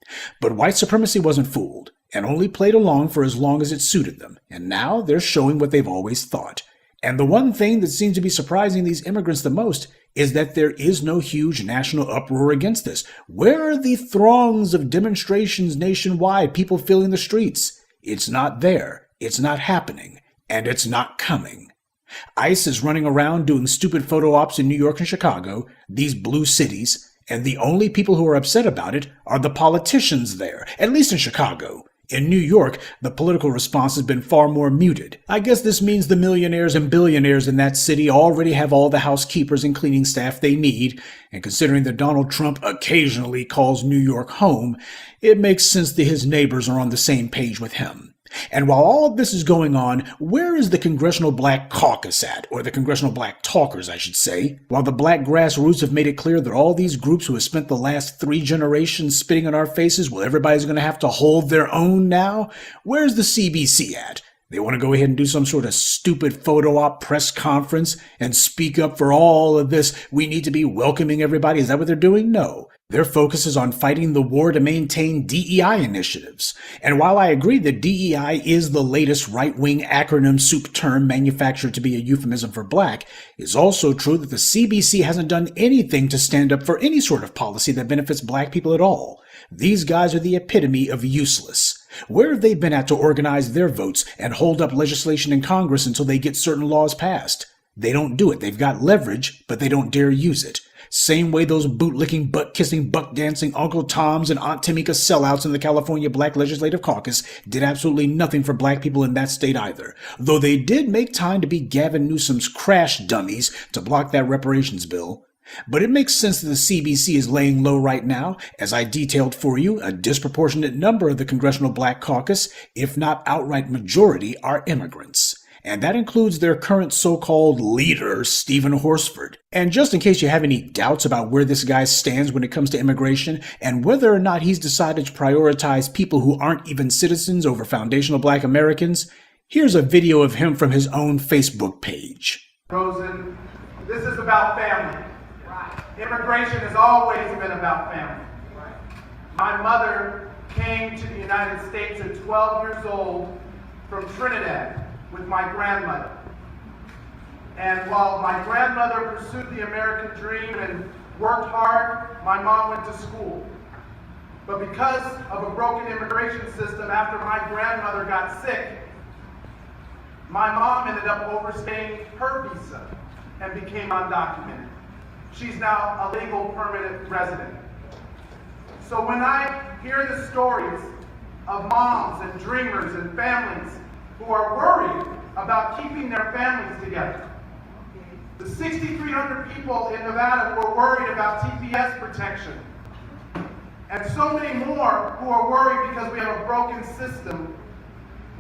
S7: But white supremacy wasn't fooled, and only played along for as long as it suited them. And now they're showing what they've always thought. And the one thing that seems to be surprising these immigrants the most is that there is no huge national uproar against this. Where are the throngs of demonstrations nationwide, people filling the streets? It's not there, it's not happening, and it's not coming. ICE is running around doing stupid photo ops in New York and Chicago, these blue cities, and the only people who are upset about it are the politicians there, at least in Chicago. In New York, the political response has been far more muted. I guess this means the millionaires and billionaires in that city already have all the housekeepers and cleaning staff they need, and considering that Donald Trump occasionally calls New York home, it makes sense that his neighbors are on the same page with him. And while all of this is going on, where is the Congressional Black Caucus at? Or the Congressional Black Talkers, I should say. While the black grassroots have made it clear that all these groups who have spent the last 3 generations spitting on our faces, well, everybody's going to have to hold their own now, where's the CBC at? They want to go ahead and do some sort of stupid photo op press conference and speak up for all of this. We need to be welcoming everybody. Is that what they're doing? No. Their focus is on fighting the war to maintain DEI initiatives. And while I agree that DEI is the latest right-wing acronym soup term manufactured to be a euphemism for black, it's also true that the CBC hasn't done anything to stand up for any sort of policy that benefits black people at all. These guys are the epitome of useless. Where have they been at to organize their votes and hold up legislation in Congress until they get certain laws passed? They don't do it. They've got leverage, but they don't dare use it. Same way those bootlicking, butt-kissing, buck-dancing Uncle Toms and Aunt Tamika sellouts in the California Black Legislative Caucus did absolutely nothing for black people in that state either. Though they did make time to be Gavin Newsom's crash dummies to block that reparations bill. But it makes sense that the CBC is laying low right now. As I detailed for you, a disproportionate number of the Congressional Black Caucus, if not outright majority, are immigrants. And that includes their current so-called leader, Stephen Horsford. And just in case you have any doubts about where this guy stands when it comes to immigration, and whether or not he's decided to prioritize people who aren't even citizens over foundational black Americans, here's a video of him from his own Facebook page.
S13: Rosen, this is about family. Immigration has always been about family. My mother came to the United States at 12 years old from Trinidad with my grandmother. And while my grandmother pursued the American dream and worked hard, my mom went to school. But because of a broken immigration system, after my grandmother got sick, my mom ended up overstaying her visa and became undocumented. She's now a legal permanent resident. So when I hear the stories of moms and dreamers and families who are worried about keeping their families together, the 6,300 people in Nevada who are worried about TPS protection, and so many more who are worried because we have a broken system,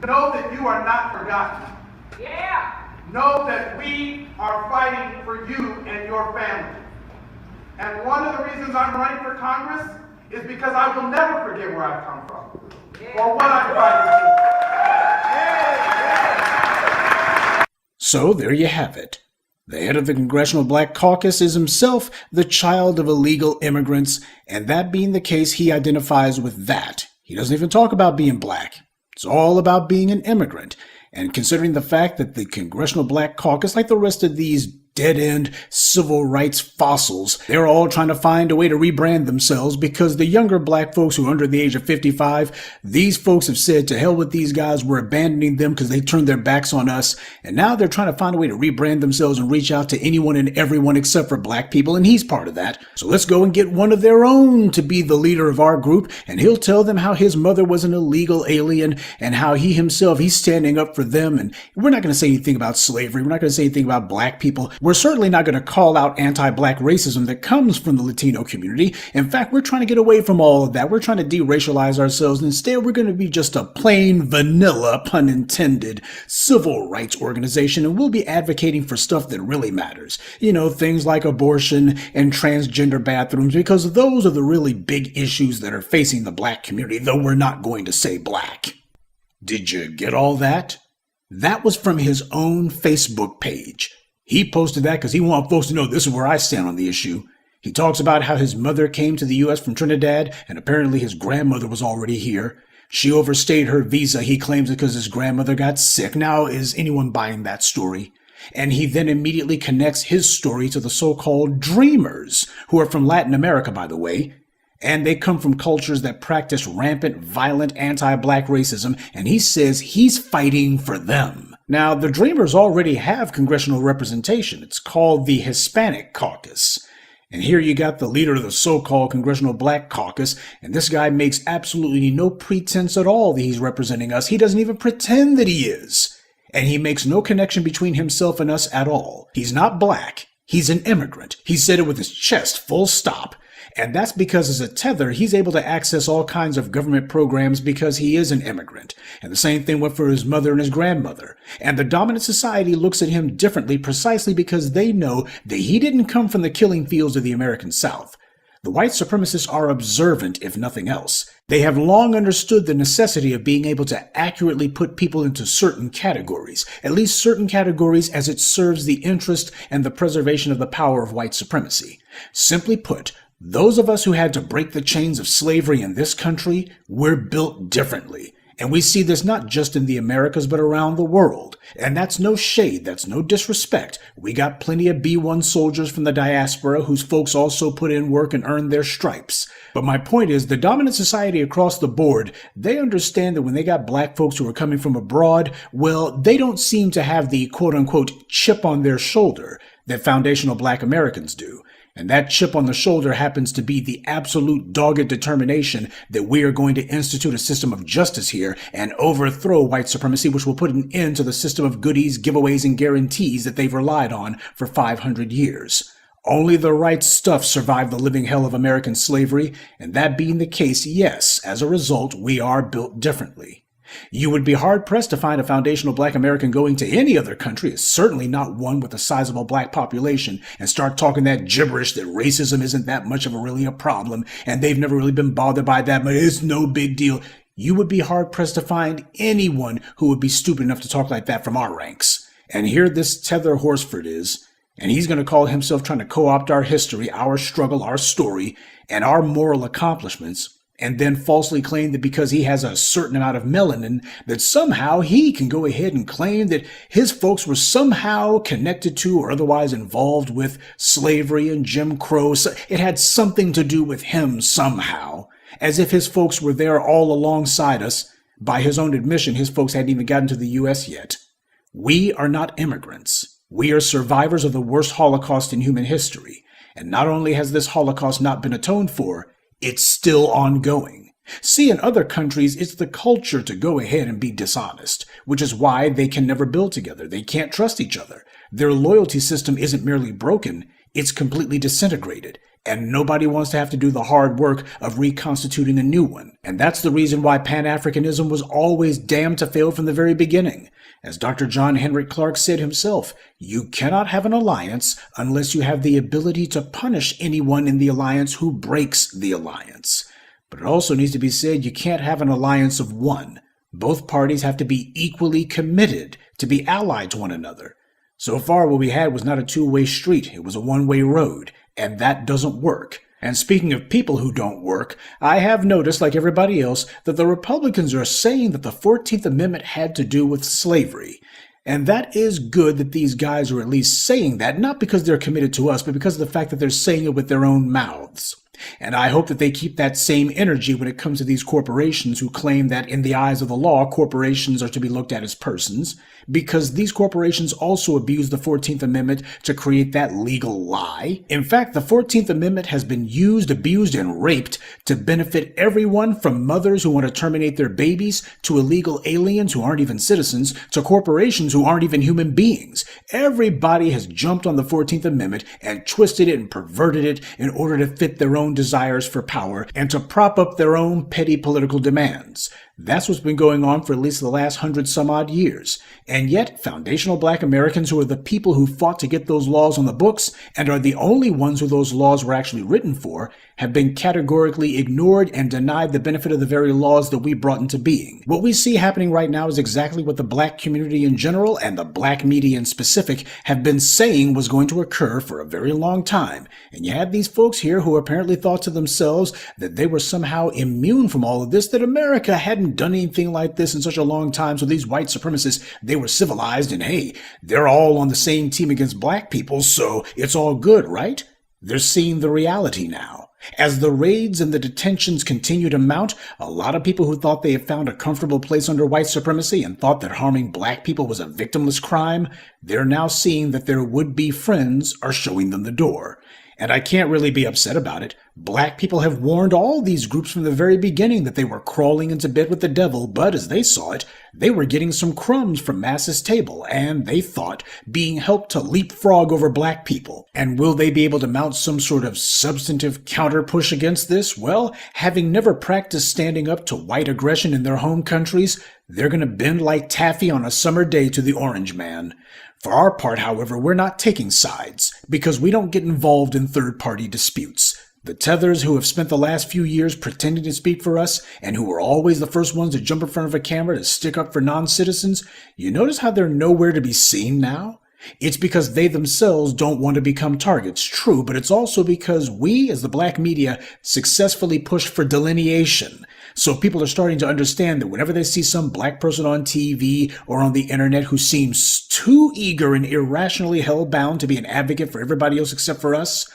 S13: know that you are not forgotten. Yeah. Know that we are fighting for you and your family. And one of the reasons I'm running for Congress is because I will never forget where I've come from or what I'm fighting for.
S7: So there you have it. The head of the Congressional Black Caucus is himself the child of illegal immigrants, and that being the case, he identifies with that. He doesn't even talk about being black. It's all about being an immigrant. And considering the fact that the Congressional Black Caucus, like the rest of these dead-end civil rights fossils, they're all trying to find a way to rebrand themselves because the younger black folks who are under the age of 55, these folks have said to hell with these guys, we're abandoning them because they turned their backs on us. And now they're trying to find a way to rebrand themselves and reach out to anyone and everyone except for black people, and he's part of that. So let's go and get one of their own to be the leader of our group, and he'll tell them how his mother was an illegal alien and how he himself, he's standing up for them. And we're not going to say anything about slavery. We're not going to say anything about black people. We're certainly not going to call out anti-black racism that comes from the Latino community. In fact, we're trying to get away from all of that. We're trying to deracialize ourselves. Instead, we're going to be just a plain vanilla, pun intended, civil rights organization, and we'll be advocating for stuff that really matters. You know, things like abortion and transgender bathrooms, because those are the really big issues that are facing the black community, though we're not going to say black. Did you get all that? That was from his own Facebook page. He posted that because he wanted folks to know this is where I stand on the issue. He talks about how his mother came to the U.S. from Trinidad, and apparently his grandmother was already here. She overstayed her visa, he claims, because his grandmother got sick. Now, is anyone buying that story? And he then immediately connects his story to the so-called dreamers, who are from Latin America, by the way. And they come from cultures that practice rampant, violent, anti-black racism, and he says he's fighting for them. Now, the Dreamers already have congressional representation. It's called the Hispanic Caucus. And here you got the leader of the so-called Congressional Black Caucus, and this guy makes absolutely no pretense at all that he's representing us. He doesn't even pretend that he is. And he makes no connection between himself and us at all. He's not black. He's an immigrant. He said it with his chest, full stop. And that's because as a tether, he's able to access all kinds of government programs because he is an immigrant. And the same thing went for his mother and his grandmother. And the dominant society looks at him differently precisely because they know that he didn't come from the killing fields of the American South. The white supremacists are observant, if nothing else. They have long understood the necessity of being able to accurately put people into certain categories, at least certain categories as it serves the interest and the preservation of the power of white supremacy. Simply put, those of us who had to break the chains of slavery in this country, we're built differently. And we see this not just in the Americas, but around the world. And that's no shade, that's no disrespect. We got plenty of B-1 soldiers from the diaspora whose folks also put in work and earned their stripes. But my point is, the dominant society across the board, they understand that when they got black folks who are coming from abroad, well, they don't seem to have the quote-unquote chip on their shoulder that foundational black Americans do. And that chip on the shoulder happens to be the absolute dogged determination that we are going to institute a system of justice here and overthrow white supremacy, which will put an end to the system of goodies, giveaways, and guarantees that they've relied on for 500 years. Only the right stuff survived the living hell of American slavery, and that being the case, yes, as a result, we are built differently. You would be hard-pressed to find a foundational black American going to any other country, certainly not one with a sizable black population, and start talking that gibberish that racism isn't that much of a problem, and they've never really been bothered by that, but it's no big deal. You would be hard-pressed to find anyone who would be stupid enough to talk like that from our ranks. And here this Tether Horsford is, and he's going to call himself trying to co-opt our history, our struggle, our story, and our moral accomplishments, and then falsely claim that because he has a certain amount of melanin, that somehow he can go ahead and claim that his folks were somehow connected to or otherwise involved with slavery and Jim Crow. So it had something to do with him somehow, as if his folks were there all alongside us. By his own admission, his folks hadn't even gotten to the U.S. yet. We are not immigrants. We are survivors of the worst Holocaust in human history. And not only has this Holocaust not been atoned for, it's still ongoing. See, in other countries, it's the culture to go ahead and be dishonest, which is why they can never build together. They can't trust each other. Their loyalty system isn't merely broken, it's completely disintegrated. And nobody wants to have to do the hard work of reconstituting a new one. And that's the reason why Pan-Africanism was always damned to fail from the very beginning. As Dr. John Henrik Clarke said himself, you cannot have an alliance unless you have the ability to punish anyone in the alliance who breaks the alliance. But it also needs to be said you can't have an alliance of one. Both parties have to be equally committed to be allied to one another. So far, what we had was not a two-way street, it was a one-way road, and that doesn't work. And speaking of people who don't work, I have noticed, like everybody else, that the Republicans are saying that the 14th Amendment had to do with slavery. And that is good that these guys are at least saying that, not because they're committed to us, but because of the fact that they're saying it with their own mouths. And I hope that they keep that same energy when it comes to these corporations who claim that in the eyes of the law, corporations are to be looked at as persons, because these corporations also abuse the 14th Amendment to create that legal lie. In fact, the 14th Amendment has been used, abused, and raped to benefit everyone from mothers who want to terminate their babies, to illegal aliens who aren't even citizens, to corporations who aren't even human beings. Everybody has jumped on the 14th Amendment and twisted it and perverted it in order to fit their own desires for power and to prop up their own petty political demands. That's what's been going on for at least the last 100-some-odd years. And yet, foundational black Americans, who are the people who fought to get those laws on the books and are the only ones who those laws were actually written for, have been categorically ignored and denied the benefit of the very laws that we brought into being. What we see happening right now is exactly what the black community in general and the black media in specific have been saying was going to occur for a very long time. And you had these folks here who apparently thought to themselves that they were somehow immune from all of this, that America hadn't done anything like this in such a long time, so these white supremacists, they were civilized, and hey, they're all on the same team against black people, so it's all good, right? They're seeing the reality now. As the raids and the detentions continue to mount, a lot of people who thought they had found a comfortable place under white supremacy and thought that harming black people was a victimless crime, they're now seeing that their would-be friends are showing them the door. And I can't really be upset about it. Black people have warned all these groups from the very beginning that they were crawling into bed with the devil, but as they saw it, they were getting some crumbs from Mass's table, and they thought being helped to leapfrog over black people. And will they be able to mount some sort of substantive counter-push against this? Well, having never practiced standing up to white aggression in their home countries, they're going to bend like taffy on a summer day to the orange man. For our part, however, we're not taking sides, because we don't get involved in third-party disputes. The Tethers, who have spent the last few years pretending to speak for us, and who are always the first ones to jump in front of a camera to stick up for non-citizens, you notice how they're nowhere to be seen now? It's because they themselves don't want to become targets, true, but it's also because we, as the black media, successfully push for delineation. So people are starting to understand that whenever they see some black person on TV or on the internet who seems too eager and irrationally hell-bound to be an advocate for everybody else except for us,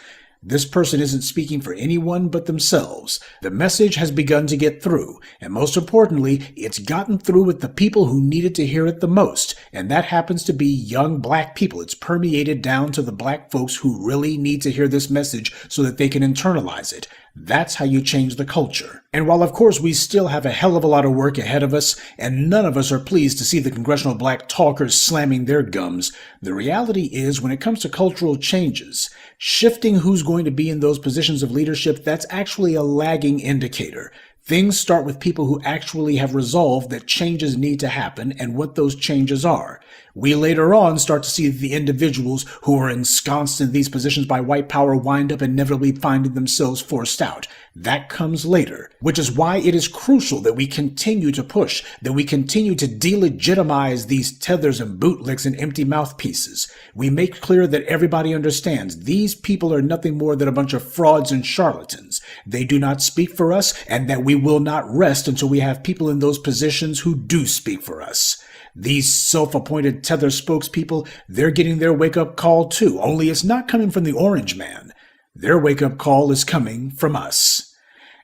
S7: This person isn't speaking for anyone but themselves. The message has begun to get through, and most importantly, it's gotten through with the people who needed to hear it the most, and that happens to be young black people. It's permeated down to the black folks who really need to hear this message so that they can internalize it. That's how you change the culture. And while of course we still have a hell of a lot of work ahead of us, and none of us are pleased to see the congressional black talkers slamming their gums, the reality is when it comes to cultural changes, shifting who's going to be in those positions of leadership, that's actually a lagging indicator. Things start with people who actually have resolved that changes need to happen and what those changes are. We later on start to see the individuals who are ensconced in these positions by white power wind up inevitably finding themselves forced out. That comes later, which is why it is crucial that we continue to push, that we continue to delegitimize these tethers and bootlicks and empty mouthpieces. We make clear that everybody understands these people are nothing more than a bunch of frauds and charlatans. They do not speak for us, and that we will not rest until we have people in those positions who do speak for us. These self-appointed tether spokespeople, they're getting their wake-up call too, only it's not coming from the orange man. Their wake-up call is coming from us.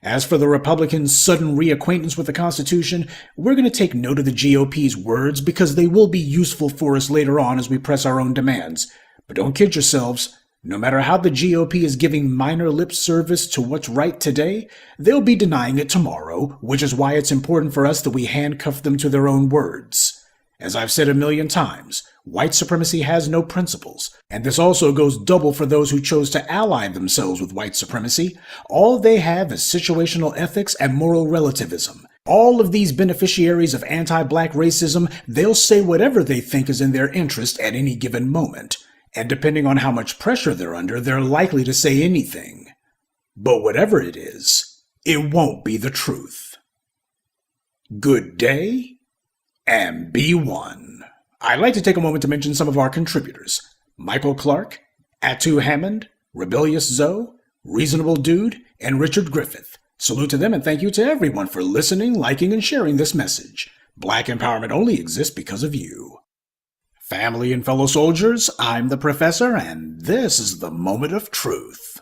S7: As for the Republicans' sudden reacquaintance with the Constitution, we're going to take note of the GOP's words because they will be useful for us later on as we press our own demands. But don't kid yourselves. No matter how the GOP is giving minor lip service to what's right today, they'll be denying it tomorrow, which is why it's important for us that we handcuff them to their own words. As I've said a million times, white supremacy has no principles, and this also goes double for those who chose to ally themselves with white supremacy. All they have is situational ethics and moral relativism. All of these beneficiaries of anti-black racism, they'll say whatever they think is in their interest at any given moment. And depending on how much pressure they're under, they're likely to say anything. But whatever it is, it won't be the truth. Good day, and be one. I'd like to take a moment to mention some of our contributors. Michael Clark, Atu Hammond, Rebellious Zoe, Reasonable Dude, and Richard Griffith. Salute to them and thank you to everyone for listening, liking, and sharing this message. Black empowerment only exists because of you. Family and fellow soldiers, I'm the Professor, and this is the moment of truth.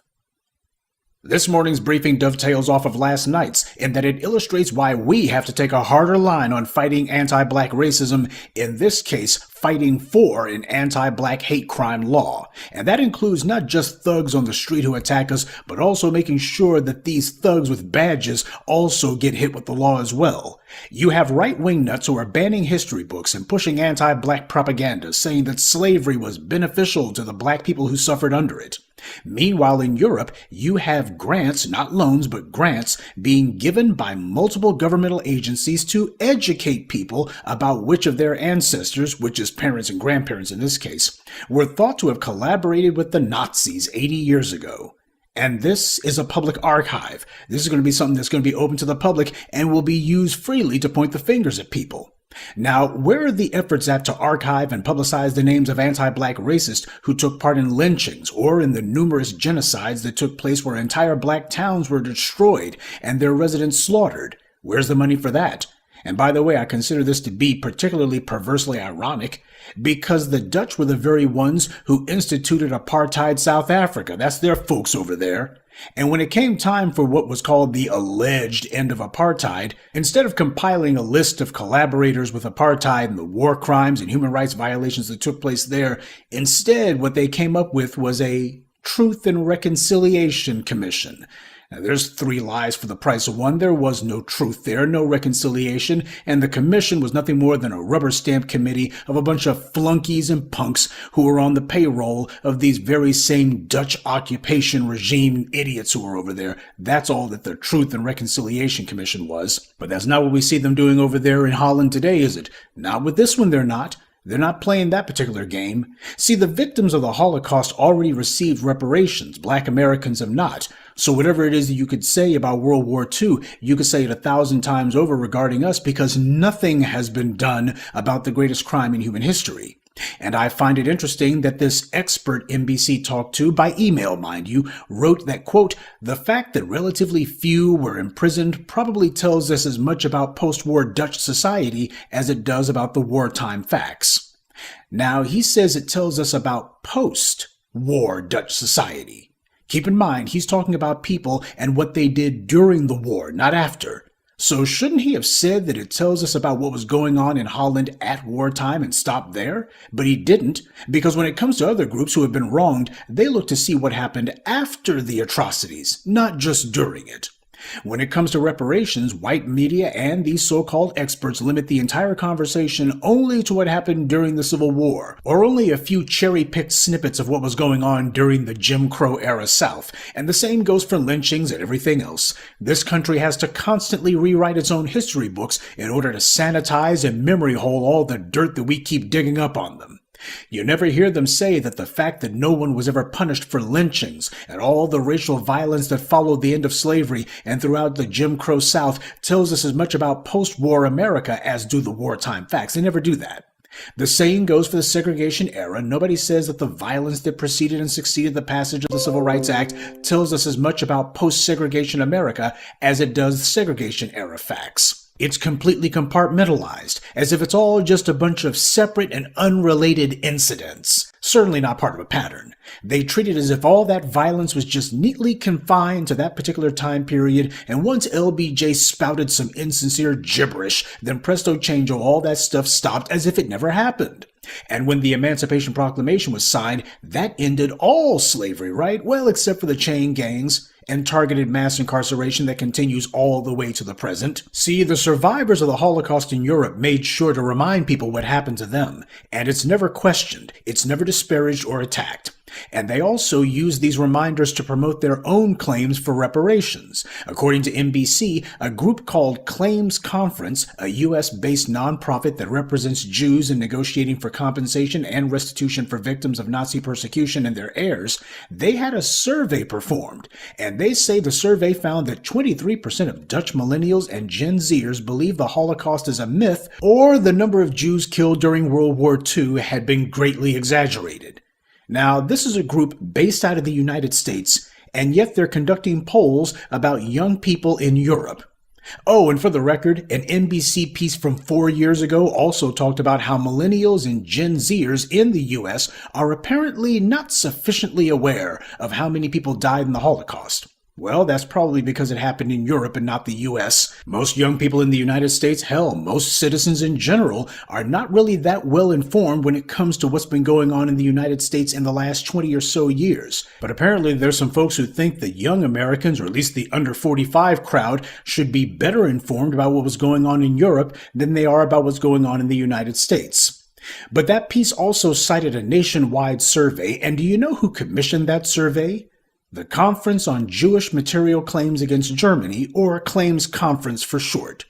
S7: This morning's briefing dovetails off of last night's in that it illustrates why we have to take a harder line on fighting anti-black racism, in this case, fighting for an anti-black hate crime law. And that includes not just thugs on the street who attack us, but also making sure that these thugs with badges also get hit with the law as well. You have right-wing nuts who are banning history books and pushing anti-black propaganda, saying that slavery was beneficial to the black people who suffered under it. Meanwhile, in Europe, you have grants, not loans, but grants, being given by multiple governmental agencies to educate people about which of their ancestors, which is parents and grandparents in this case, were thought to have collaborated with the Nazis 80 years ago. And this is a public archive. This is going to be something that's going to be open to the public and will be used freely to point the fingers at people. Now, where are the efforts at to archive and publicize the names of anti-black racists who took part in lynchings or in the numerous genocides that took place where entire black towns were destroyed and their residents slaughtered? Where's the money for that? And by the way, I consider this to be particularly perversely ironic because the Dutch were the very ones who instituted apartheid South Africa. That's their folks over there. And when it came time for what was called the alleged end of apartheid, instead of compiling a list of collaborators with apartheid and the war crimes and human rights violations that took place there, instead what they came up with was a Truth and Reconciliation Commission. Now, there's 3 lies for the price of 1. There was no truth there, no reconciliation, and the commission was nothing more than a rubber-stamped committee of a bunch of flunkies and punks who were on the payroll of these very same Dutch occupation regime idiots who were over there. That's all that the Truth and Reconciliation Commission was. But that's not what we see them doing over there in Holland today, is it? Not with this one, they're not. They're not playing that particular game. See, the victims of the Holocaust already received reparations. Black Americans have not. So whatever it is that you could say about World War II, you could say it 1,000 times over regarding us because nothing has been done about the greatest crime in human history. And I find it interesting that this expert NBC talked to, by email mind you, wrote that, quote, the fact that relatively few were imprisoned probably tells us as much about post-war Dutch society as it does about the wartime facts. Now, he says it tells us about post-war Dutch society. Keep in mind, he's talking about people and what they did during the war, not after. So shouldn't he have said that it tells us about what was going on in Holland at wartime and stopped there? But he didn't, because when it comes to other groups who have been wronged, they look to see what happened after the atrocities, not just during it. When it comes to reparations, white media and these so-called experts limit the entire conversation only to what happened during the Civil War, or only a few cherry-picked snippets of what was going on during the Jim Crow era South, and the same goes for lynchings and everything else. This country has to constantly rewrite its own history books in order to sanitize and memory hole all the dirt that we keep digging up on them. You never hear them say that the fact that no one was ever punished for lynchings and all the racial violence that followed the end of slavery and throughout the Jim Crow South tells us as much about post-war America as do the wartime facts. They never do that. The same goes for the segregation era. Nobody says that the violence that preceded and succeeded the passage of the Civil Rights Act tells us as much about post-segregation America as it does segregation era facts. It's completely compartmentalized, as if it's all just a bunch of separate and unrelated incidents. Certainly not part of a pattern. They treat it as if all that violence was just neatly confined to that particular time period, and once LBJ spouted some insincere gibberish, then presto changeo, all that stuff stopped as if it never happened. And when the Emancipation Proclamation was signed, that ended all slavery, right? Well, except for the chain gangs and targeted mass incarceration that continues all the way to the present. See, the survivors of the Holocaust in Europe made sure to remind people what happened to them, and it's never questioned, it's never disparaged or attacked. And they also use these reminders to promote their own claims for reparations. According to NBC, a group called Claims Conference, a U.S.-based nonprofit that represents Jews in negotiating for compensation and restitution for victims of Nazi persecution and their heirs, they had a survey performed, and they say the survey found that 23% of Dutch millennials and Gen Zers believe the Holocaust is a myth, or the number of Jews killed during World War II had been greatly exaggerated. Now, this is a group based out of the United States, and yet they're conducting polls about young people in Europe. Oh, and for the record, an NBC piece from 4 years ago also talked about how millennials and Gen Zers in the U.S. are apparently not sufficiently aware of how many people died in the Holocaust. Well, that's probably because it happened in Europe and not the US. Most young people in the United States, hell, most citizens in general, are not really that well informed when it comes to what's been going on in the United States in the last 20 or so years. But apparently there's some folks who think that young Americans, or at least the under 45 crowd, should be better informed about what was going on in Europe than they are about what's going on in the United States. But that piece also cited a nationwide survey, and do you know who commissioned that survey? The Conference on Jewish Material Claims Against Germany, or Claims Conference for short.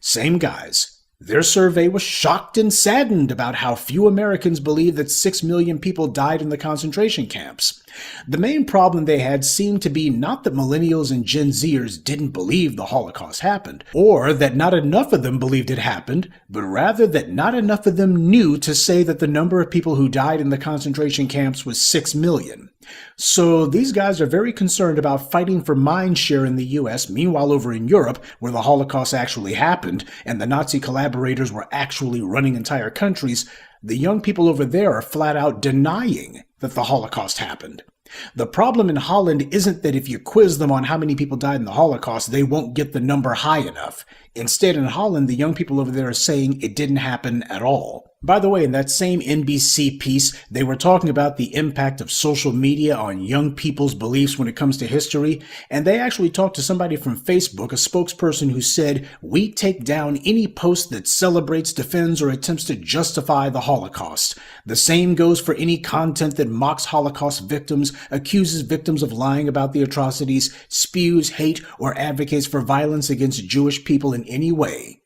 S7: Same guys. Their survey was shocked and saddened about how few Americans believe that 6 million people died in the concentration camps. The main problem they had seemed to be not that millennials and Gen Zers didn't believe the Holocaust happened, or that not enough of them believed it happened, but rather that not enough of them knew to say that the number of people who died in the concentration camps was 6 million. So these guys are very concerned about fighting for mind share in the US. Meanwhile, over in Europe, where the Holocaust actually happened and the Nazi collaborators were actually running entire countries, the young people over there are flat out denying that the Holocaust happened. The problem in Holland isn't that if you quiz them on how many people died in the Holocaust, they won't get the number high enough. Instead, in Holland, the young people over there are saying it didn't happen at all. By the way, in that same NBC piece, they were talking about the impact of social media on young people's beliefs when it comes to history, and they actually talked to somebody from Facebook, a spokesperson who said, "We take down any post that celebrates, defends, or attempts to justify the Holocaust. The same goes for any content that mocks Holocaust victims, accuses victims of lying about the atrocities, spews hate, or advocates for violence against Jewish people in any way."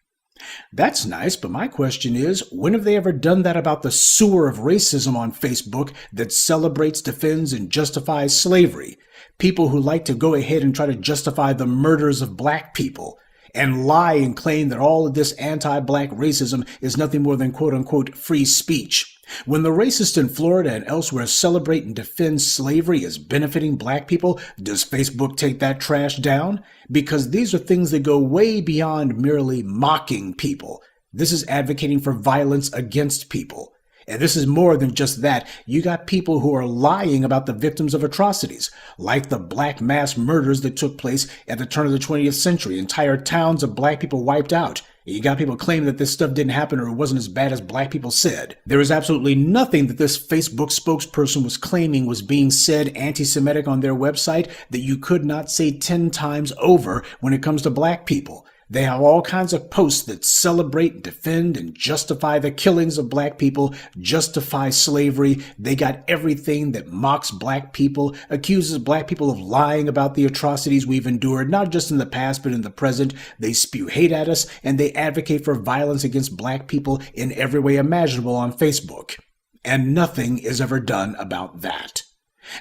S7: That's nice, but my question is, when have they ever done that about the sewer of racism on Facebook that celebrates, defends, and justifies slavery? People who like to go ahead and try to justify the murders of black people, and lie and claim that all of this anti-black racism is nothing more than quote-unquote free speech. When the racists in Florida and elsewhere celebrate and defend slavery as benefiting black people, does Facebook take that trash down? Because these are things that go way beyond merely mocking people. This is advocating for violence against people. And this is more than just that. You got people who are lying about the victims of atrocities, like the black mass murders that took place at the turn of the 20th century. Entire towns of black people wiped out. You got people claiming that this stuff didn't happen or it wasn't as bad as black people said. There is absolutely nothing that this Facebook spokesperson was claiming was being said anti-Semitic on their website that you could not say 10 times over when it comes to black people. They have all kinds of posts that celebrate, defend, and justify the killings of black people, justify slavery. They got everything that mocks black people, accuses black people of lying about the atrocities we've endured, not just in the past, but in the present. They spew hate at us, and they advocate for violence against black people in every way imaginable on Facebook. And nothing is ever done about that.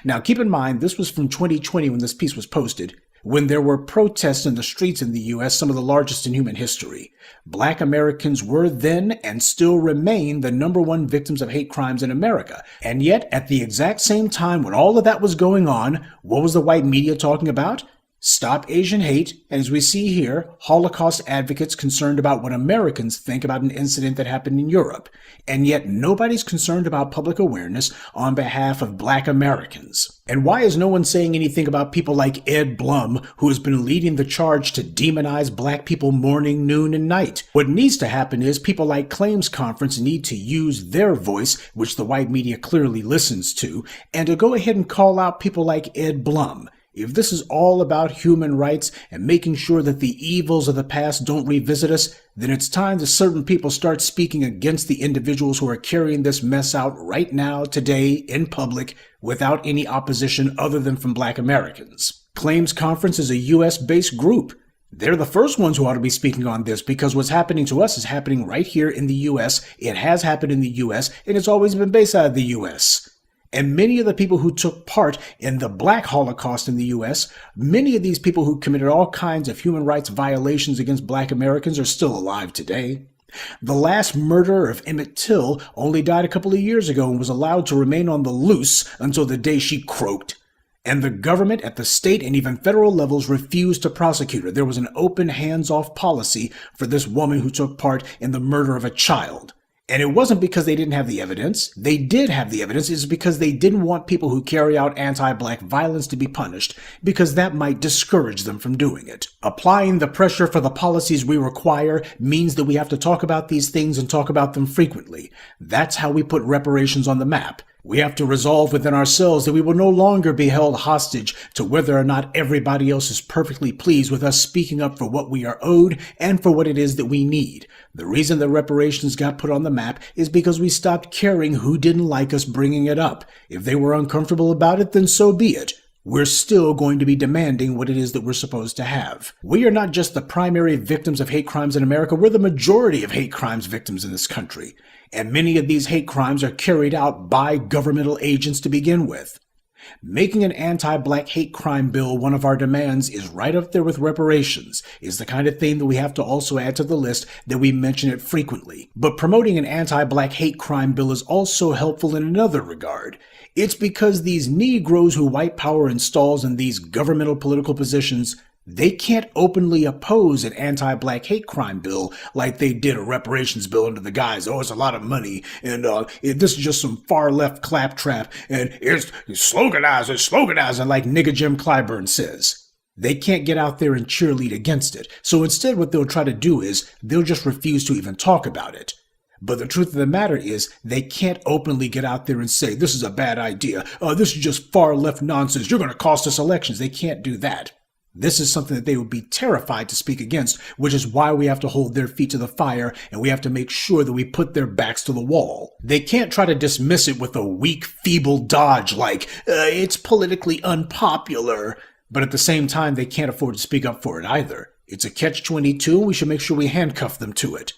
S7: Now, keep in mind, this was from 2020 when this piece was posted, when there were protests in the streets in the U.S., some of the largest in human history. Black Americans were then and still remain the #1 victims of hate crimes in America. And yet, at the exact same time when all of that was going on, what was the white media talking about? Stop Asian hate, and as we see here, Holocaust advocates concerned about what Americans think about an incident that happened in Europe. And yet nobody's concerned about public awareness on behalf of black Americans. And why is no one saying anything about people like Ed Blum, who has been leading the charge to demonize black people morning, noon, and night? What needs to happen is people like Claims Conference need to use their voice, which the white media clearly listens to, and to go ahead and call out people like Ed Blum. If this is all about human rights and making sure that the evils of the past don't revisit us, then it's time that certain people start speaking against the individuals who are carrying this mess out right now, today, in public, without any opposition other than from black Americans. Claims Conference is a U.S.-based group. They're the first ones who ought to be speaking on this because what's happening to us is happening right here in the U.S. It has happened in the U.S. and it's always been based out of the U.S. And many of the people who took part in the Black Holocaust in the U.S., many of these people who committed all kinds of human rights violations against black Americans are still alive today. The last murderer of Emmett Till only died a couple of years ago and was allowed to remain on the loose until the day she croaked. And the government at the state and even federal levels refused to prosecute her. There was an open hands-off policy for this woman who took part in the murder of a child. And it wasn't because they didn't have the evidence. They did have the evidence. It's because they didn't want people who carry out anti-black violence to be punished, because that might discourage them from doing it. Applying the pressure for the policies we require means that we have to talk about these things and talk about them frequently. That's how we put reparations on the map. We have to resolve within ourselves that we will no longer be held hostage to whether or not everybody else is perfectly pleased with us speaking up for what we are owed and for what it is that we need. The reason that reparations got put on the map is because we stopped caring who didn't like us bringing it up. If they were uncomfortable about it, then so be it. We're still going to be demanding what it is that we're supposed to have. We are not just the primary victims of hate crimes in America, we're the majority of hate crimes victims in this country. And many of these hate crimes are carried out by governmental agents to begin with. Making an anti-black hate crime bill one of our demands is right up there with reparations, is the kind of thing that we have to also add to the list that we mention it frequently. But promoting an anti-black hate crime bill is also helpful in another regard. It's because these Negroes who white power installs in these governmental political positions, they can't openly oppose an anti-black hate crime bill like they did a reparations bill under the guise, oh, it's a lot of money, and this is just some far-left claptrap, and it's sloganizing like nigga Jim Clyburn says. They can't get out there and cheerlead against it. So instead what they'll try to do is they'll just refuse to even talk about it. But the truth of the matter is they can't openly get out there and say, this is a bad idea, this is just far-left nonsense, you're going to cost us elections. They can't do that. This is something that they would be terrified to speak against, which is why we have to hold their feet to the fire and we have to make sure that we put their backs to the wall. They can't try to dismiss it with a weak, feeble dodge like, it's politically unpopular. But at the same time, they can't afford to speak up for it either. It's a catch-22 and we should make sure we handcuff them to it.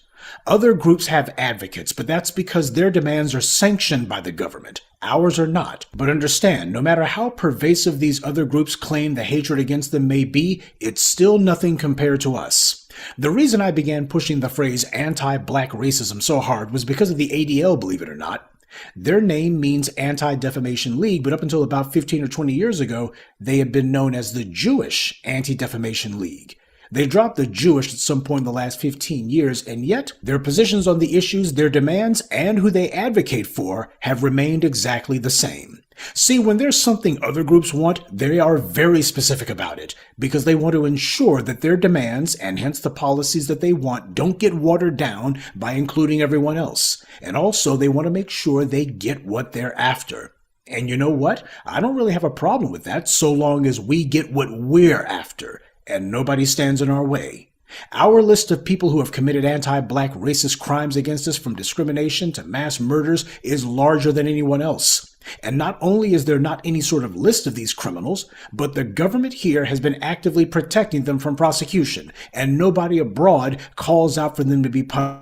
S7: Other groups have advocates, but that's because their demands are sanctioned by the government. Ours are not. But understand, no matter how pervasive these other groups claim the hatred against them may be, it's still nothing compared to us. The reason I began pushing the phrase anti-black racism so hard was because of the ADL, believe it or not. Their name means Anti-Defamation League, but up until about 15 or 20 years ago, they had been known as the Jewish Anti-Defamation League. They dropped the Jewish at some point in the last 15 years, and yet their positions on the issues, their demands, and who they advocate for have remained exactly the same. See, when there's something other groups want, they are very specific about it, because they want to ensure that their demands, and hence the policies that they want, don't get watered down by including everyone else. And also, they want to make sure they get what they're after. And you know what? I don't really have a problem with that, so long as we get what we're after, and nobody stands in our way. Our list of people who have committed anti-black racist crimes against us, from discrimination to mass murders, is larger than anyone else. And not only is there not any sort of list of these criminals, but the government here has been actively protecting them from prosecution, and nobody abroad calls out for them to be punished.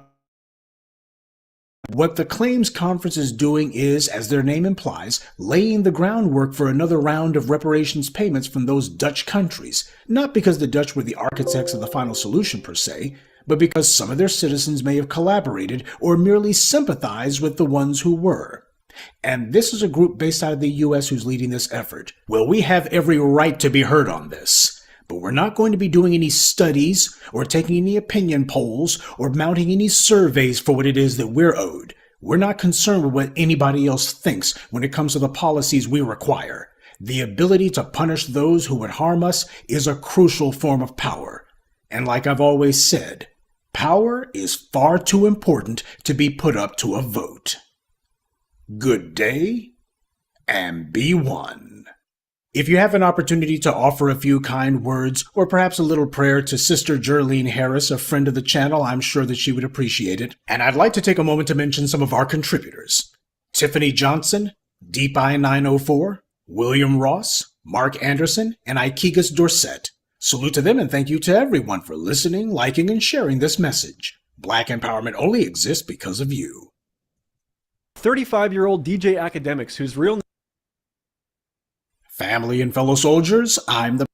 S7: What the Claims Conference is doing is, as their name implies, laying the groundwork for another round of reparations payments from those Dutch countries, not because the Dutch were the architects of the final solution per se, but because some of their citizens may have collaborated or merely sympathized with the ones who were. And this is a group based out of the US who's leading this effort. Well, we have every right to be heard on this. But we're not going to be doing any studies or taking any opinion polls or mounting any surveys for what it is that we're owed. We're not concerned with what anybody else thinks when it comes to the policies we require. The ability to punish those who would harm us is a crucial form of power. And like I've always said, power is far too important to be put up to a vote. Good day, and be one. If you have an opportunity to offer a few kind words or perhaps a little prayer to Sister Jerlene Harris, a friend of the channel, I'm sure that she would appreciate it. And I'd like to take a moment to mention some of our contributors. Tiffany Johnson, Deep Eye 904, William Ross, Mark Anderson, and Ikegas Dorset. Salute to them, and thank you to everyone for listening, liking, and sharing this message. Black empowerment only exists because of you.
S14: 35-year-old DJ Akademiks, whose real
S7: Family and fellow soldiers, I'm the...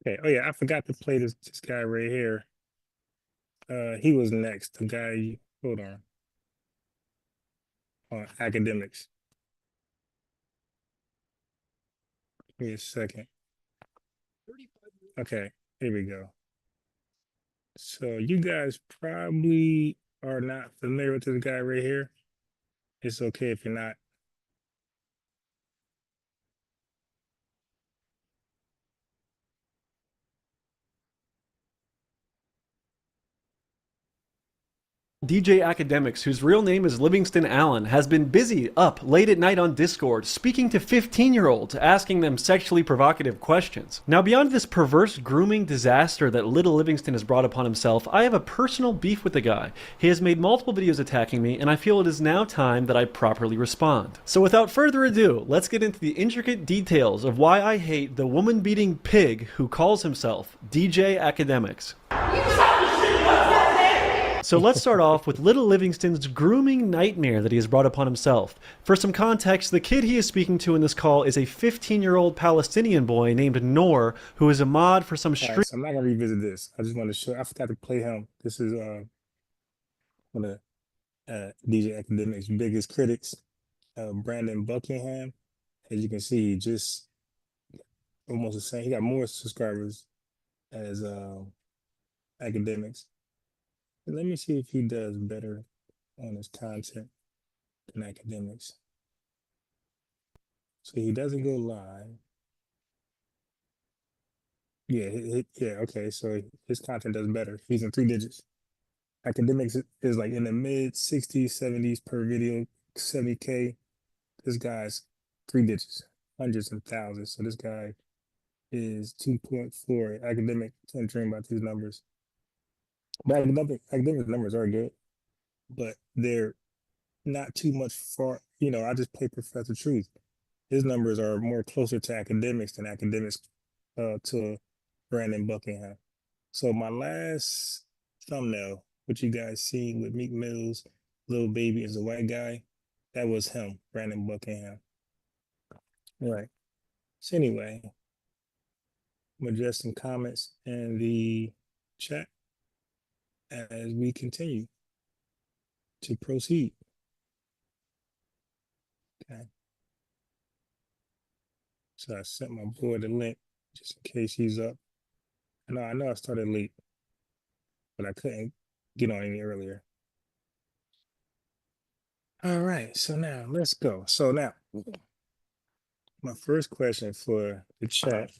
S3: Okay. Oh yeah, I forgot to play this guy right here. He was next. The guy. Hold on. Academics. Give me a second. Okay, here we go. So you guys probably are not familiar with this guy right here. It's okay if you're not.
S14: DJ Akademiks, whose real name is Livingston Allen, has been busy up late at night on Discord, speaking to 15-year-olds, asking them sexually provocative questions. Now, beyond this perverse grooming disaster that little Livingston has brought upon himself, I have a personal beef with the guy. He has made multiple videos attacking me, and I feel it is now time that I properly respond. So without further ado, let's get into the intricate details of why I hate the woman-beating pig who calls himself DJ Akademiks. So let's start off with little Livingston's grooming nightmare that he has brought upon himself. For some context, the kid he is speaking to in this call is a 15-year-old Palestinian boy named Noor, who is a mod for some street...
S3: Right, so I'm not going to revisit this. I just want to show... I forgot to play him. This is one of DJ Akademiks' biggest critics, Brandon Buckingham. As you can see, just almost the same. He got more subscribers as Akademiks. Let me see if he does better on his content than Akademiks. So he doesn't go live. Yeah, okay. So his content does better. He's in 3 digits. Akademiks is like in the mid 60s, 70s per video, 70K. This guy's 3 digits, hundreds and thousands. So this guy is 2.4. Academic, can't dream about these numbers. But academic numbers are good, but they're not too much far. You know, I just play Professor Truth. His numbers are more closer to Akademiks than Akademiks to Brandon Buckingham. So my last thumbnail, which you guys seen with Meek Mill's Little Baby is a white guy, that was him, Brandon Buckingham. Right. So anyway, I'm gonna address some comments in the chat as we continue to proceed. Okay. So I sent my boy the link just in case he's up. I know I started late, but I couldn't get on any earlier. All right, so now let's go. So now, my first question for the chat,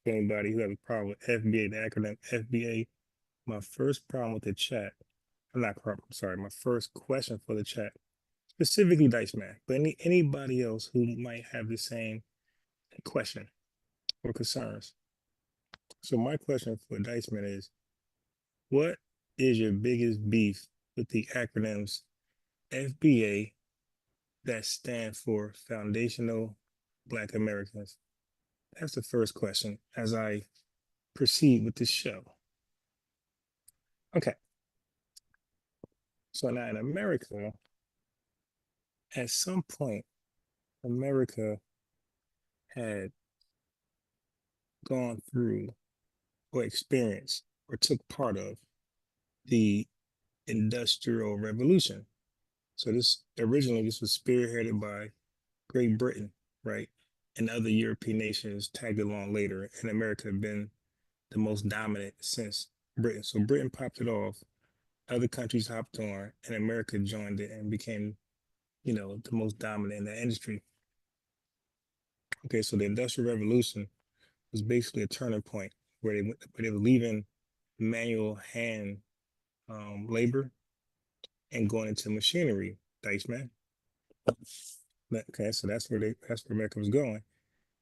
S3: for anybody who has a problem with FBA, the acronym FBA, my first problem with the chat, I'm not problem, sorry, my first question for the chat, specifically Dice Man, but anybody else who might have the same question or concerns. So my question for Dice Man is, what is your biggest beef with the acronyms FBA that stand for Foundational Black Americans? That's the first question as I proceed with this show. Okay. So now in America, at some point, America had gone through or experienced or took part of the Industrial Revolution. So this was spearheaded by Great Britain, right? And other European nations tagged along later, and America had been the most dominant since Britain. So Britain popped it off, other countries hopped on, and America joined it and became, the most dominant in that industry. Okay, so the Industrial Revolution was basically a turning point where they were leaving manual hand labor and going into machinery, Dice Man. Okay, so that's where America was going,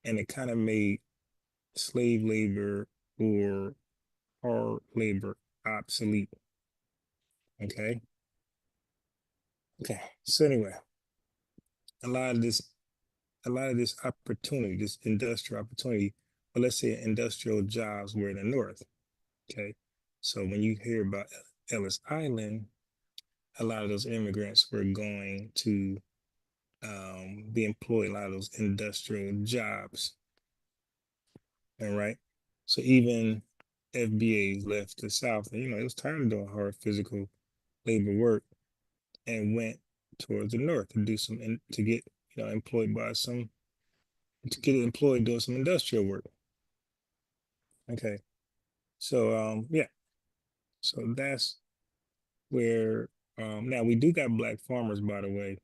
S3: and it kind of made slave labor or hard labor obsolete. Okay. So anyway, a lot of this opportunity, this industrial opportunity, but let's say industrial jobs were in the North. Okay. So when you hear about Ellis Island, a lot of those immigrants were going to be employed in a lot of those industrial jobs. All right. So even FBAs left the South, and it was tired of doing hard physical labor work and went towards the North to do to get employed doing some industrial work. Okay. So yeah. So that's where now we do got black farmers, by the way,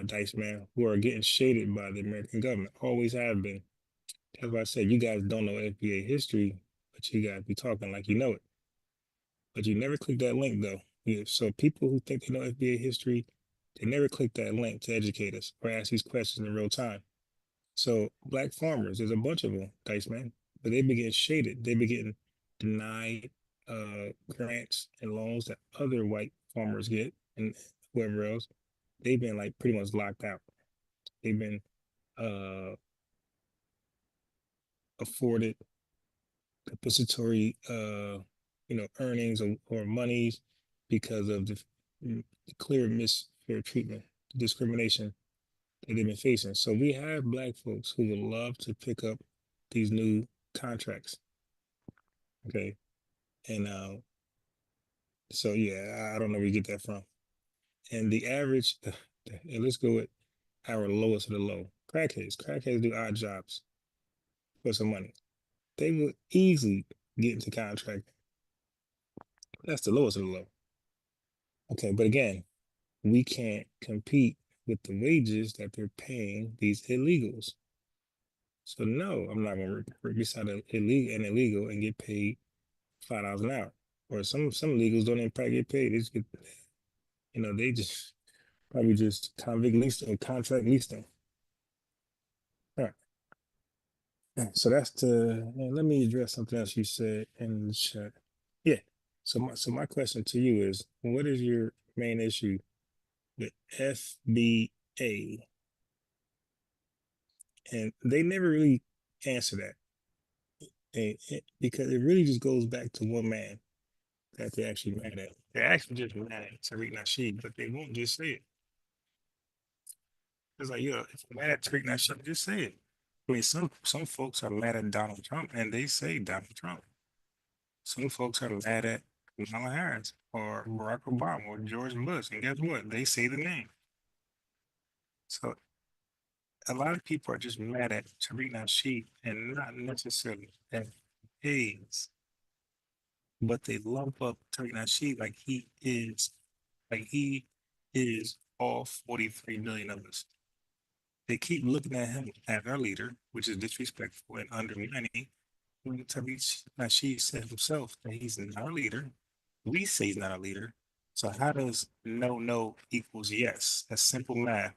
S3: Dice Man, who are getting shaded by the American government. Always have been. That's why I said you guys don't know FBA history, but you guys be talking like you know it. But you never click that link though. So people who think they know FBA history, they never click that link to educate us or ask these questions in real time. So black farmers, there's a bunch of them, Dice Man, but they be getting shaded. They be getting denied grants and loans that other white farmers get and whoever else. They've been like pretty much locked out. They've been afforded compensatory earnings or monies because of the clear fair treatment, discrimination that they've been facing. So we have black folks who would love to pick up these new contracts. Okay. And so yeah, I don't know where you get that from. And the average, and let's go with our lowest of the low. Crackheads. Crackheads do odd jobs for some money. They would easily get into contract. That's the lowest of the low. Okay, but again, we can't compete with the wages that they're paying these illegals. So no, I'm not gonna work beside an illegal and get paid $5 an hour. Or some illegals don't even probably get paid. They just get, they just probably just convict leasing or contract leasing. All right. So that's let me address something else you said in the chat. Yeah. So my question to you is, what is your main issue with FBA? And they never really answer that. Because it really just goes back to one man that they're actually mad at. They're actually just mad at Tariq Nasheed, but they won't just say it. It's like, if you're mad at Tariq Nasheed, just say it. I mean, some folks are mad at Donald Trump and they say Donald Trump. Some folks are mad at Kamala Harris or Barack Obama or George Bush, and guess what? They say the name. So a lot of people are just mad at Tariq Nasheed and not necessarily FBAs, but they lump up Tariq Nasheed like he is all 43 million of us. They keep looking at him as our leader, which is disrespectful and undermining. When Tariq Nasheed said himself that he's not a leader, we say he's not a leader. So how does no equals yes? That's simple math.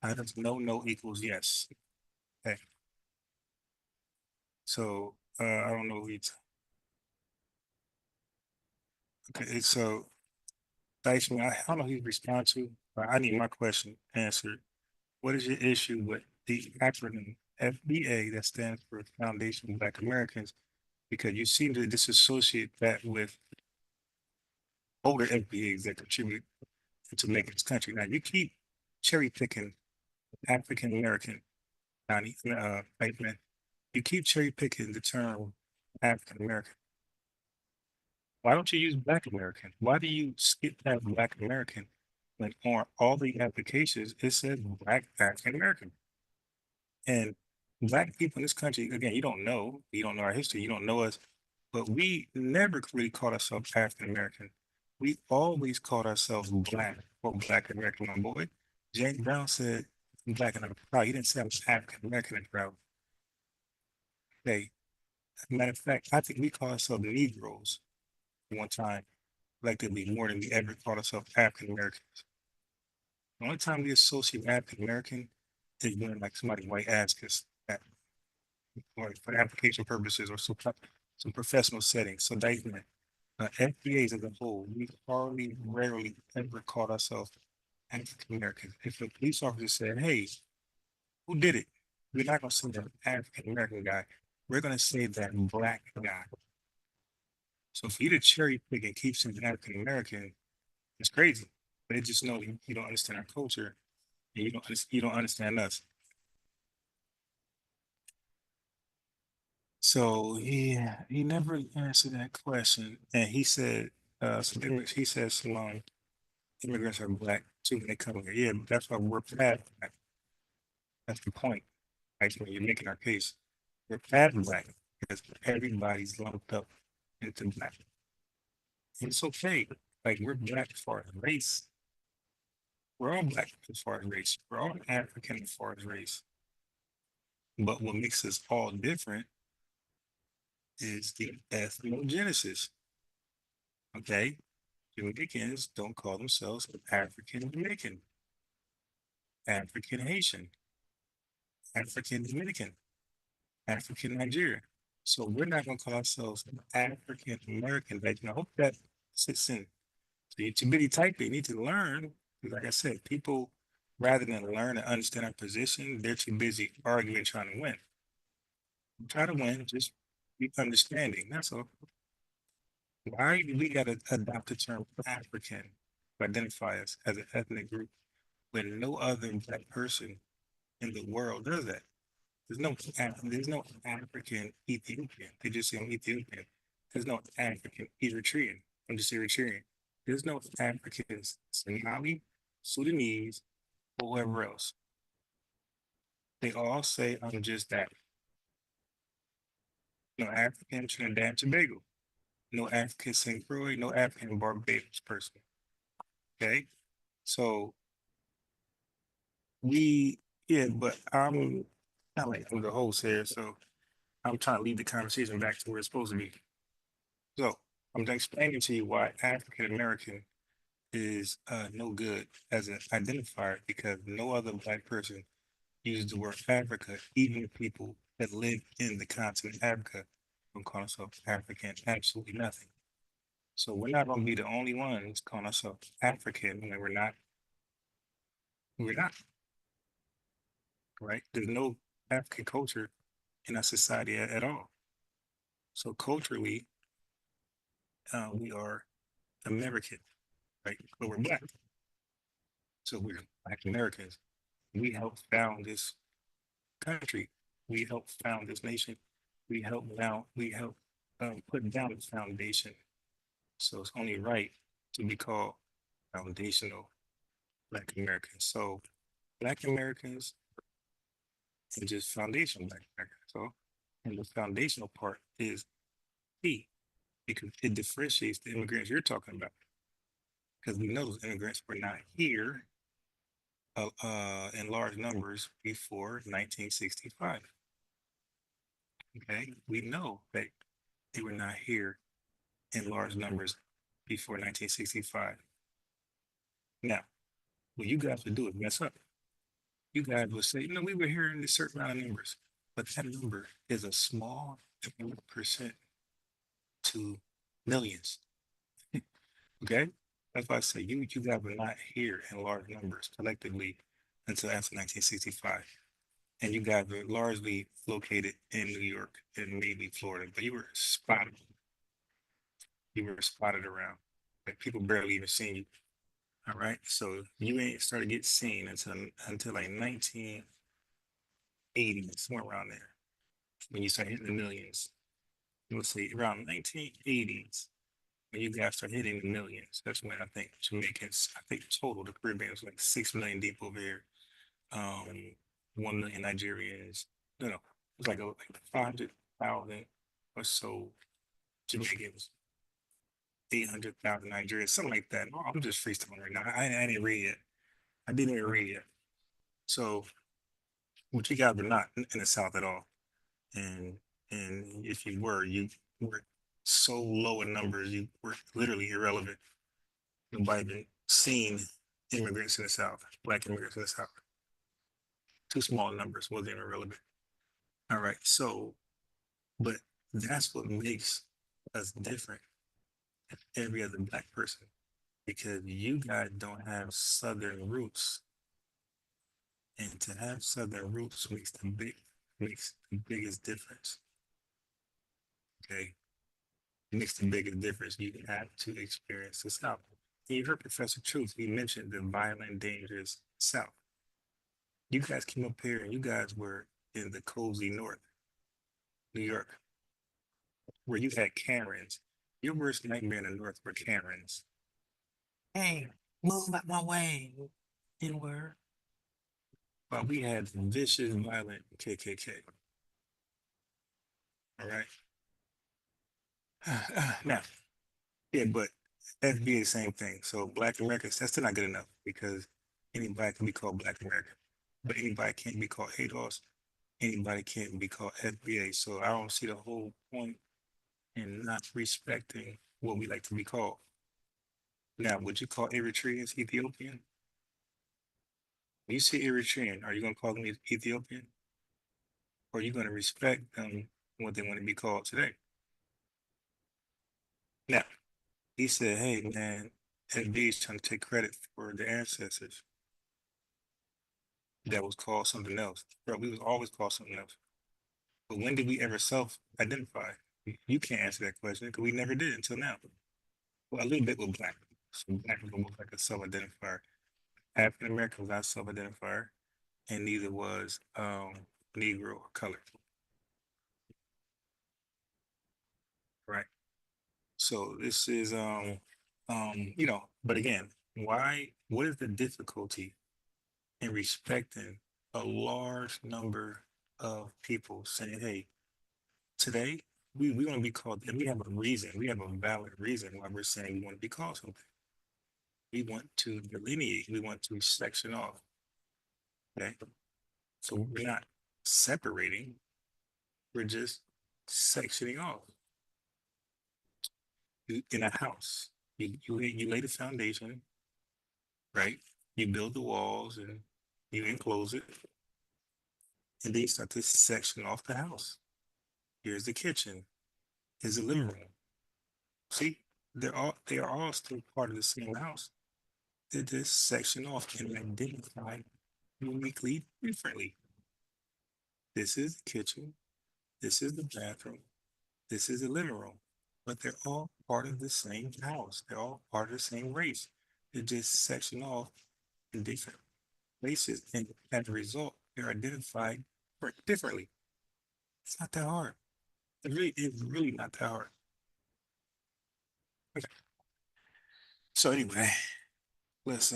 S3: How does no equals yes? Okay. So I don't know. Okay, so Dyson, I don't know who you respond to, but I need my question answered. What is your issue with the acronym FBA that stands for Foundation of Black Americans? Because you seem to disassociate that with older FBAs that contribute to making this country. Now you keep cherry picking African American, white men. You keep cherry picking the term African American. Why don't you use Black American? Why do you skip that Black American when on all the applications it says Black African American? And Black people in this country, again, you don't know our history, you don't know us, but we never really called ourselves African American. We always called ourselves Black or Black American, my boy. James Brown said, I'm Black and I'm proud. He didn't say I'm African American and proud. Hey, as a matter of fact, I think we call ourselves Negroes one time, collectively, more than we ever called ourselves African Americans. The only time we associate African American is when like somebody white asks us that, or for application purposes or some professional settings. So they, FBAs as a whole, we hardly, rarely ever called ourselves African Americans. If a police officer said, "Hey, who did it?" We're not gonna say that African American guy. We're gonna say that Black guy. So for you to cherry pick and keep saying African American, it's crazy. But it just know you don't understand our culture, and you don't understand us. So yeah, he never answered that question, and he said, he said, "Salon immigrants are Black too when they come here." Yeah, that's why we're past Black. That's the point. Actually, you're making our case. We're past Black because everybody's lumped up into Black. And it's okay. Like we're Black as far as race. We're all Black as far as race. We're all African as far as race. But what makes us all different is the ethnogenesis. Okay? Dominicans don't call themselves African Dominican, African Haitian, African Dominican, African Nigeria. So we're not going to call ourselves African American. Like, I hope that sits in. So you're too busy typing. You need to learn. Like I said, people, rather than learn and understand our position, they're too busy arguing, trying to win. Try to win, just be understanding. That's all. Why do we got to adopt the term African to identify us as an ethnic group when no other Black person in the world does that? There's no African Ethiopian. They just say I'm Ethiopian. There's no African Eritrean. I'm just Eritrean. There's no Africans Somali, Sudanese, or whoever else. They all say I'm just that. No African Trinidad and Tobago. No African St. Croix, no African Barbados person. Okay? So but I'm not like I'm the host here, so I'm trying to lead the conversation back to where it's supposed to be. So I'm explaining to you why African American is no good as an identifier because no other Black person uses the word Africa, even the people that live in the continent Africa don't call themselves African, absolutely nothing. So we're not going to be the only ones calling ourselves African when we're not. We're not, right? There's no African culture in our society at all. So culturally, we are American, right? But we're Black. So we're Black Americans. We helped found this country. We helped found this nation. We helped put down its foundation. So it's only right to be called foundational Black Americans. So Black Americans and just foundational Black America. So, and the foundational part is key because it differentiates the immigrants you're talking about. Because we know those immigrants were not here in large numbers before 1965. Okay, we know that they were not here in large numbers before 1965. Now, what you guys would do is mess up. You guys would say, we were here in a certain amount of numbers, but that number is a small percent to millions. Okay? That's why I say you guys were not here in large numbers collectively until after 1965. And you guys were largely located in New York and maybe Florida, but you were spotted. You were spotted around. Like people barely even seen you. All right. So you ain't started getting seen until like 1980, somewhere around there. When you start hitting the millions. You would say around 1980s, when you guys start hitting the millions. That's when I think Jamaicans, I think total the Caribbean was like 6 million deep over here. 1 million Nigerians. No, it was like 500,000 or so Jamaicans. 800,000 Nigerians, something like that. Oh, I'm just freestyling right now. I didn't read it. I didn't even read it. So, which you guys were not in the South at all. And if you were so low in numbers, you were literally irrelevant. Nobody even seen immigrants in the South, Black immigrants in the South. Too small numbers, wasn't even relevant. All right, so, but that's what makes us different than every other Black person, because you guys don't have Southern roots. And to have Southern roots makes the biggest difference. Okay. It makes the biggest difference. You have to experience the South. And you heard Professor Truth, he mentioned the violent, dangerous South. You guys came up here and you guys were in the cozy North, New York, where you had Karens. Your worst nightmare in the North were Karens. Hey, move out my way, N-word. But we had vicious, violent KKK. All right. Now, yeah, but FBA, same thing. So Black Americans, that's still not good enough because anybody can be called Black American, but anybody can't be called ADOS. Anybody can't be called FBA. So I don't see the whole point in not respecting what we like to be called. Now, would you call Eritreans Ethiopian? When you see Eritrean, are you going to call them Ethiopian? Or are you going to respect them what they want to be called today? Now, he said, hey, man, FBA is trying to take credit for the ancestors that was called something else. Bro, we was always called something else. But when did we ever self-identify? You can't answer that question because we never did until now. Well, a little bit with Black. So Black was almost like a self-identifier. African American was not self-identifier, and neither was Negro or colored. Right. So this is but again, what is the difficulty in respecting a large number of people saying, hey, today we want to be called, and we have a reason, we have a valid reason why we're saying we want to be called something. We want to delineate, we want to section off. Okay. So we're not separating, we're just sectioning off. In a house, you lay the foundation, right? You build the walls and you enclose it, and then you start to section off the house. Here's the kitchen. Here's the living room. See, they are all still part of the same house. They're just sectioned off and identified uniquely differently. This is the kitchen. This is the bathroom. This is the living room. But they're all part of the same house. They're all part of the same race. They're just sectioned off in different places. And as a result, they're identified differently. It's not that hard. It's really not that hard. Okay. So anyway, let's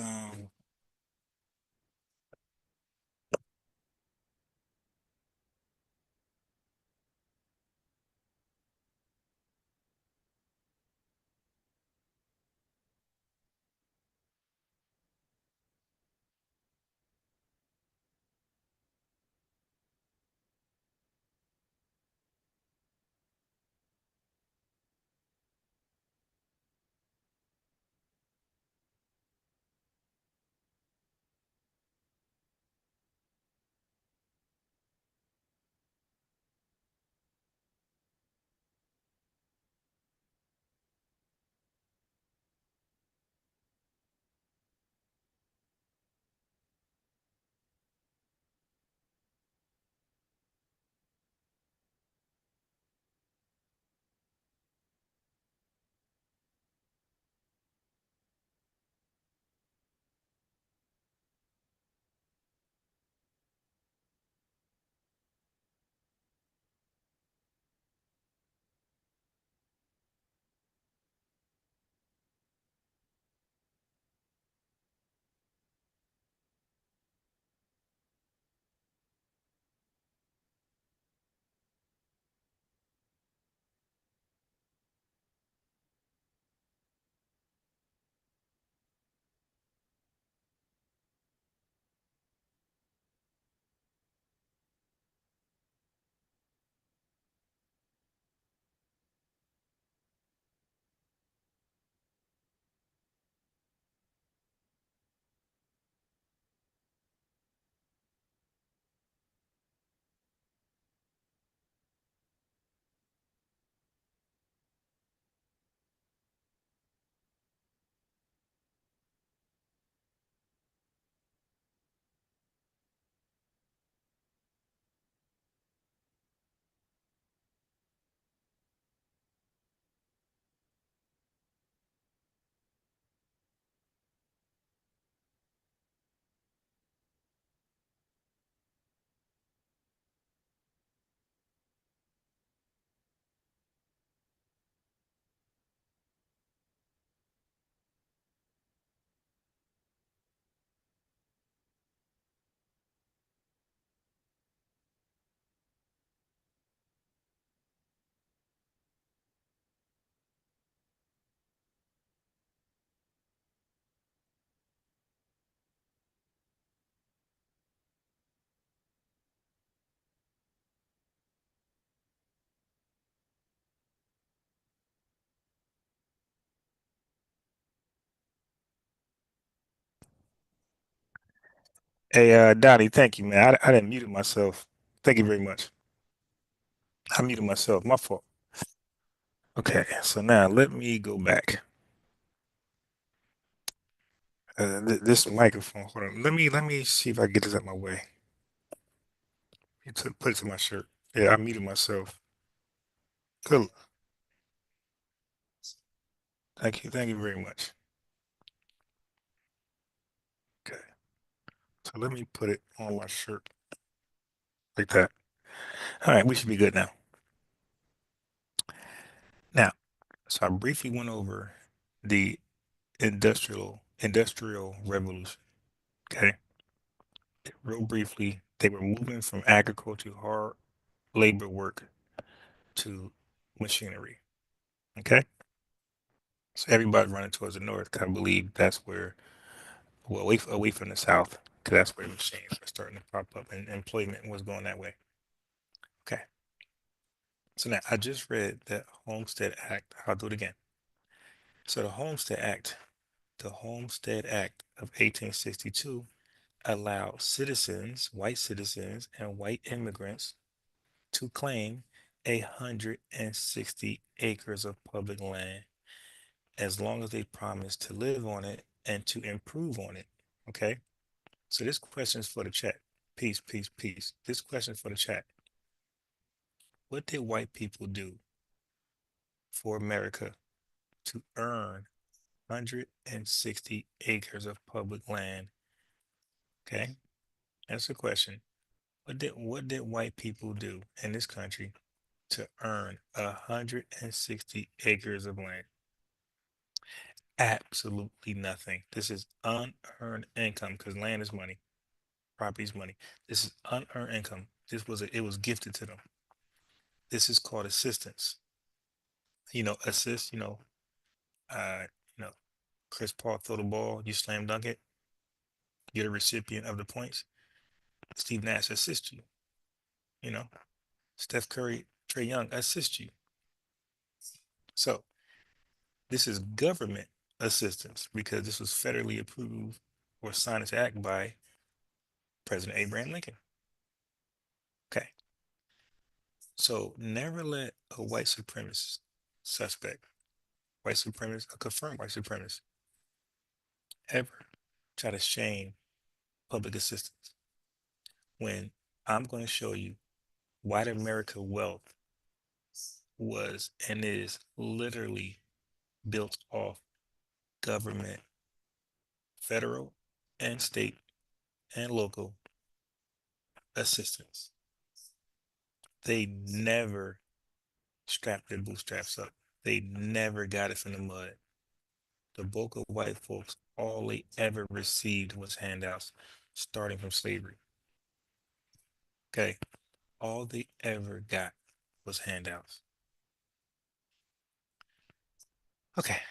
S3: Hey, Donnie, thank you, man. I didn't mute myself. Thank you very much. I muted myself. My fault. Okay, so now let me go back. This microphone. Hold on. Let me see if I can get this out my way. Put it to my shirt. Yeah, I muted myself. Good. Thank you. Thank you very much. Okay. So let me put it on my shirt like that. All right, we should be good now. Now, so I briefly went over the industrial revolution. Okay. Real briefly, they were moving from agriculture, hard labor work to machinery. Okay. So everybody running towards the north. 'Cause I believe that's where, well, away from the south, because that's where machines were starting to pop up and employment was going that way. Okay. So now I just read the Homestead Act. I'll do it again. So the Homestead Act of 1862 allowed citizens, white citizens, and white immigrants to claim 160 acres of public land as long as they promised to live on it and to improve on it. Okay. So this question is for the chat. Peace, peace, peace. This question is for the chat. What did white people do for America to earn 160 acres of public land? Okay. That's the question. What did white people do in this country to earn 160 acres of land? Absolutely nothing. This is unearned income because land is money, property is money. This is unearned income. It was gifted to them. This is called assistance. Assist, uh, you know, Chris Paul throw the ball, you slam dunk it, you're the recipient of the points. Steve Nash assist you, you know. Steph Curry, Trey Young assist you. So this is government assistance because this was federally approved or signed into act by President Abraham Lincoln. Okay. So never let a white supremacist suspect, white supremacist, a confirmed white supremacist, ever try to shame public assistance when I'm going to show you white America wealth was and is literally built off government, federal and state and local assistance. They never strapped their bootstraps up. They never got it from the mud. The bulk of white folks, all they ever received was handouts starting from slavery. Okay. All they ever got was handouts. Okay.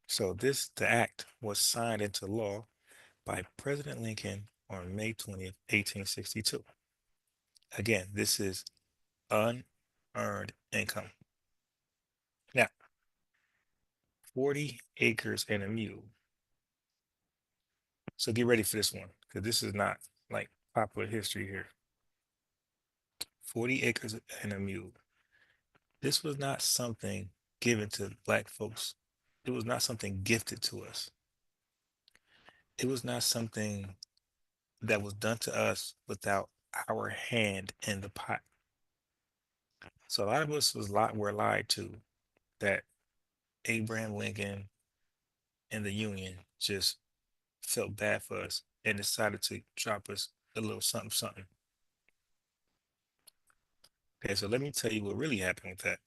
S3: So the act was signed into law by President Lincoln on May 20th, 1862. Again, this is unearned income. Now, 40 acres and a mule. So get ready for this one, because this is not like popular history here. 40 acres and a mule. This was not something given to black folks. It was not something gifted to us. It was not something that was done to us without our hand in the pot. So a lot of us were lied to that Abraham Lincoln and the Union just felt bad for us and decided to drop us a little something, something. Okay, so let me tell you what really happened with that.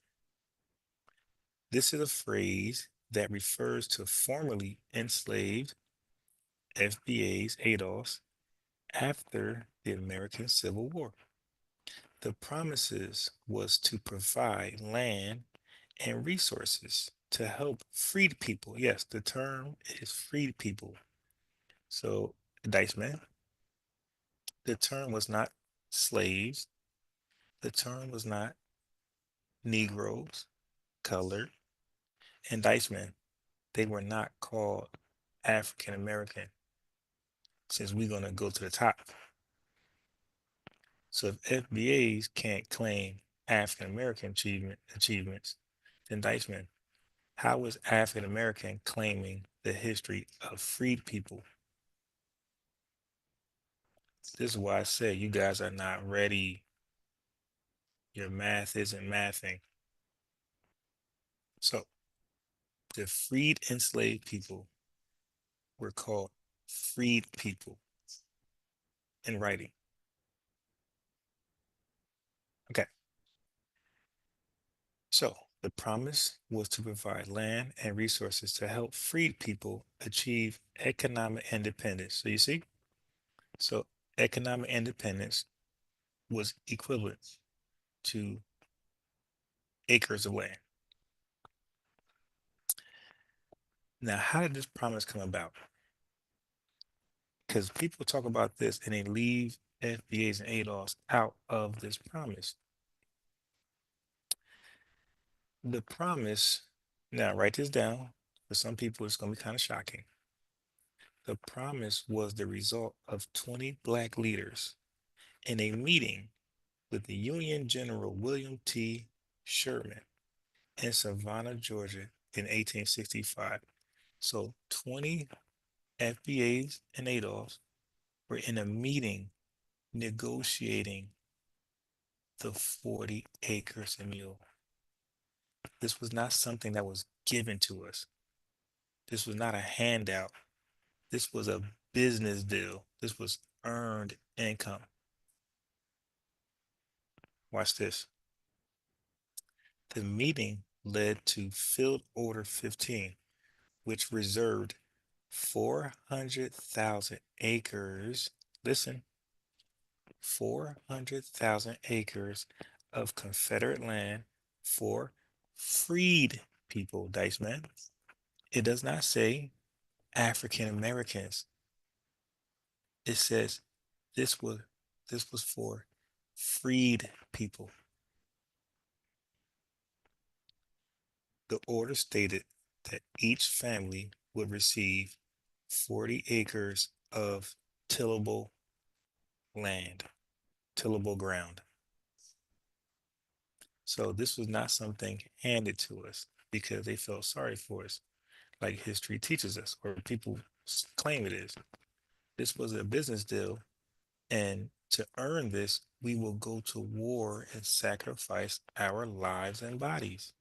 S3: This is a phrase that refers to formerly enslaved FBAs, ADOS, after the American Civil War. The promises was to provide land and resources to help freed people. Yes, the term is freed people. So, Dice Man, the term was not slaves. The term was not Negroes, colored, and Dice Men. They were not called African American. since we're gonna go to the top. So if FBAs can't claim African American achievements, then Deichmann, how is African American claiming the history of freed people? This is why I say you guys are not ready. Your math isn't mathing. So the freed enslaved people were called freed people in writing. Okay. So the promise was to provide land and resources to help freed people achieve economic independence. So you see, so economic independence was equivalent to acres of land. Now, how did this promise come about? Because people talk about this and they leave FBAs and ADOS out of this promise. The promise, now write this down. For some people, it's going to be kind of shocking. The promise was the result of 20 Black leaders in a meeting with the Union General William T. Sherman in Savannah, Georgia in 1865. So 20 FBAs and ADOS were in a meeting negotiating the 40 acres and mule. This was not something that was given to us. This was not a handout. This was a business deal. This was earned income. Watch this. The meeting led to Field Order 15, which reserved 400,000 acres. Listen, 400,000 acres of Confederate land for freed people, Dice Man. It does not say African Americans. It says this was for freed people. The order stated that each family would receive 40 acres of tillable land, tillable ground. So this was not something handed to us because they felt sorry for us, like history teaches us, or people claim it is. This was a business deal, and to earn this, we will go to war and sacrifice our lives and bodies.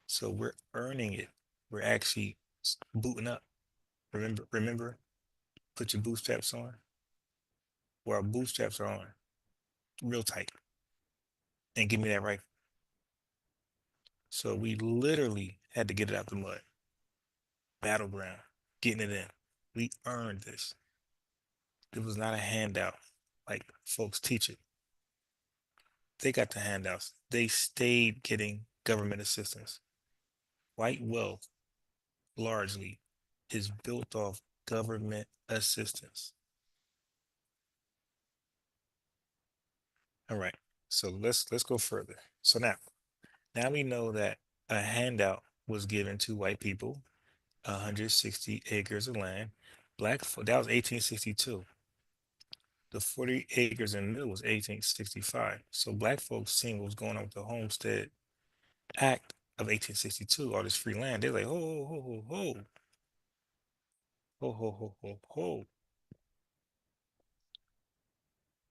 S3: So we're earning it. We're actually booting up. Remember, put your bootstraps on. Well, our bootstraps are on, real tight, and give me that rifle. So we literally had to get it out the mud. Battleground, getting it in. We earned this. It was not a handout like folks teach it. They got the handouts. They stayed getting government assistance. White wealth largely is built off government assistance. All right. So let's go further. So now we know that a handout was given to white people, 160 acres of land. That was 1862. The 40 acres in the middle was 1865. So black folks seeing what was going on with the Homestead Act of 1862, all this free land. They're like, ho, ho, ho, ho, ho, ho, ho, ho, ho.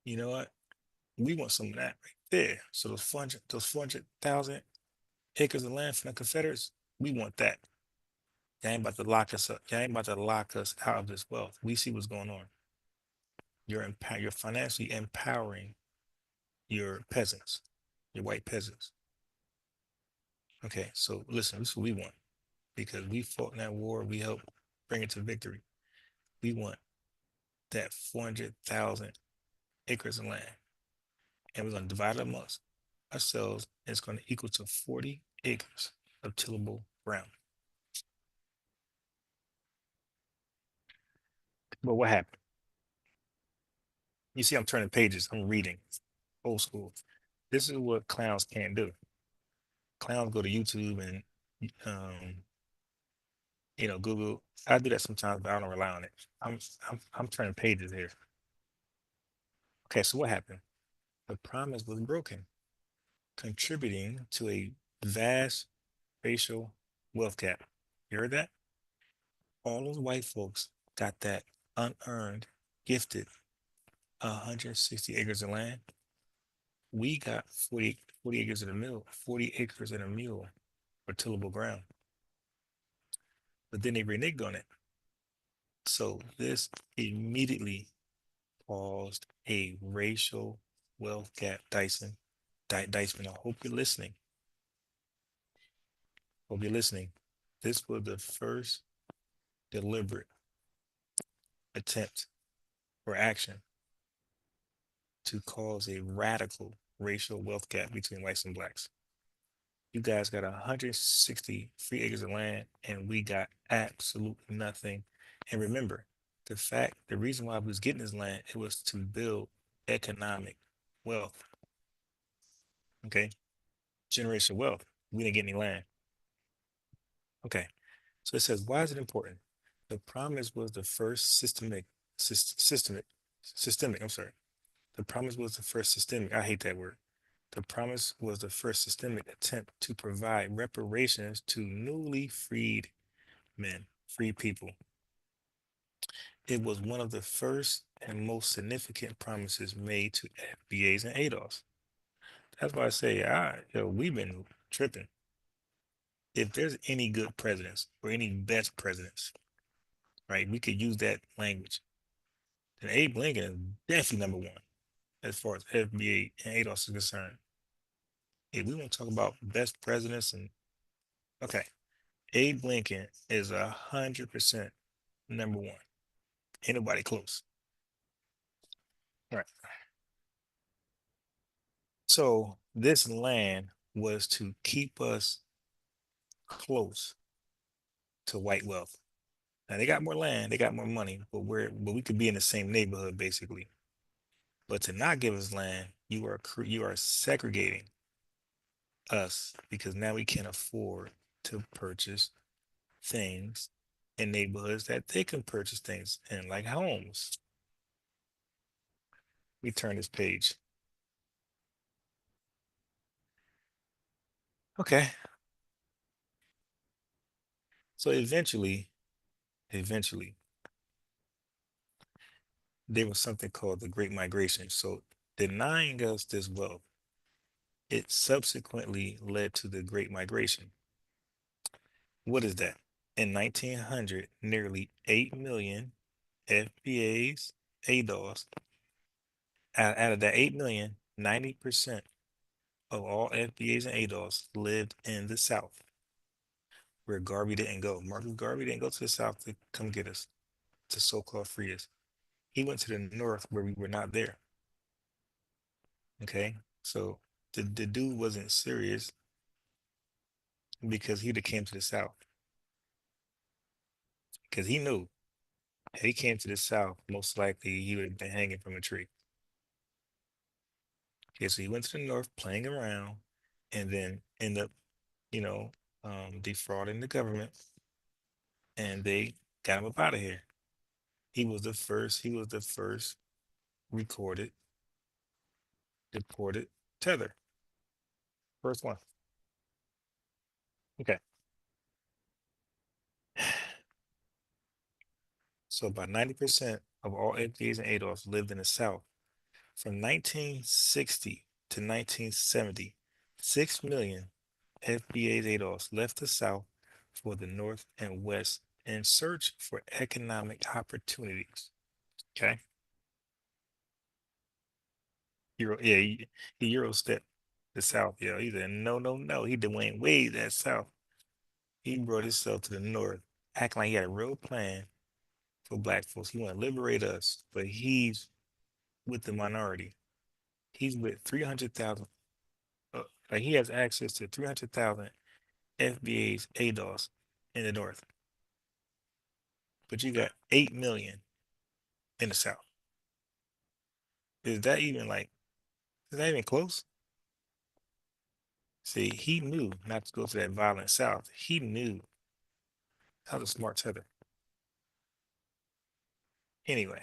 S3: You know what? We want some of that right there. So those 400,000 acres of land from the Confederates, we want that. Y'all ain't about to lock us up. Y'all ain't about to lock us out of this wealth. We see what's going on. You're financially empowering your peasants, your white peasants. Okay, so listen, this is what we want. Because we fought in that war, we helped bring it to victory. We want that 400,000 acres of land. And we're going to divide it amongst ourselves. And it's going to equal to 40 acres of tillable ground. But what happened? You see, I'm turning pages. I'm reading. Old school. This is what clowns can't do. Clowns go to YouTube and Google. I do that sometimes, but I don't rely on it. I'm turning pages here. Okay, so what happened? The promise was broken, contributing to a vast racial wealth gap. You heard that? All those white folks got that unearned, gifted 160 acres of land. We got 40 acres in a mule, 40 acres in a mule for tillable ground. But then they reneged on it. So this immediately caused a racial wealth gap. Dyson, Dyson, I hope you're listening. Hope you're listening. This was the first deliberate attempt or action to cause a radical racial wealth gap between whites and blacks. You guys got 160 free acres of land, and we got absolutely nothing. And remember, the reason why we was getting this land, it was to build economic wealth. Okay, generational wealth. We didn't get any land. Okay, so it says, why is it important? The promise was the first systemic. I'm sorry. The promise was the first systemic. I hate that word. The promise was the first systemic attempt to provide reparations to newly freed men, free people. It was one of the first and most significant promises made to FBAs and ADOS. That's why I say, we've been tripping. If there's any good presidents or any best presidents, right, we could use that language. Then Abe Lincoln is definitely number one as far as FBA and ADOS is concerned. If we want to talk about best presidents okay, Abe Lincoln is 100% number one. Ain't nobody close. All right. So this land was to keep us close to white wealth. Now they got more land, they got more money, but we could be in the same neighborhood basically. But to not give us land, you are segregating us because now we can't afford to purchase things in neighborhoods that they can purchase things in, like homes. We turn this page. Okay. So eventually, there was something called the Great Migration. So denying us this wealth, it subsequently led to the Great Migration. What is that? In 1900, nearly 8 million FBAs, ADOS, out of that 8 million, 90% of all FBAs and ADOS lived in the South, where Garvey didn't go. Marcus Garvey didn't go to the South to come get us, to so-called free us. He went to the North where we were not there. Okay, so the dude wasn't serious because he'd have came to the South. Because he knew if he came to the South, most likely he would have been hanging from a tree. Okay, so he went to the North playing around and then end up, defrauding the government, and they got him up out of here. He was the first recorded, deported tether. First one. Okay. So about 90% of all FBAs and ADOS lived in the South. From 1960 to 1970, 6 million FBAs ADOS left the South for the North and West in search for economic opportunities. Okay. He Euro stepped the South. Yeah, he said, no. He Dwayne Wade that South. He brought himself to the North, acting like he had a real plan for black folks. He want to liberate us, but he's with the minority. He's with 300,000. Like he has access to 300,000 FBAs, ADOS in the North. But you got 8 million in the South. Is that even close? See, he knew not to go to that violent South. He knew How's a smart tether? Anyway.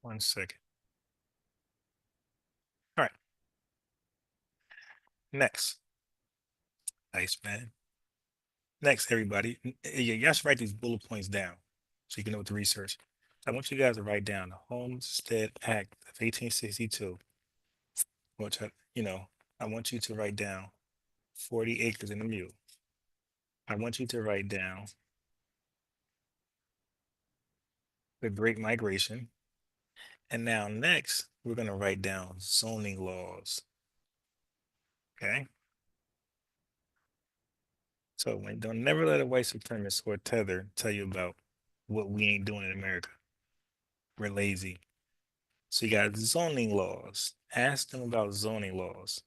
S3: One second. All right. Next. Nice, man. Next, everybody. You guys should write these bullet points down so you can know what to research. I want you guys to write down the Homestead Act of 1862. Which I want you to write down 40 acres and a mule. I want you to write down the Great Migration. And now next, we're going to write down zoning laws. Okay? So don't never let a white supremacist or a tether tell you about what we ain't doing in America. We're lazy. So you got zoning laws. Ask them about zoning laws.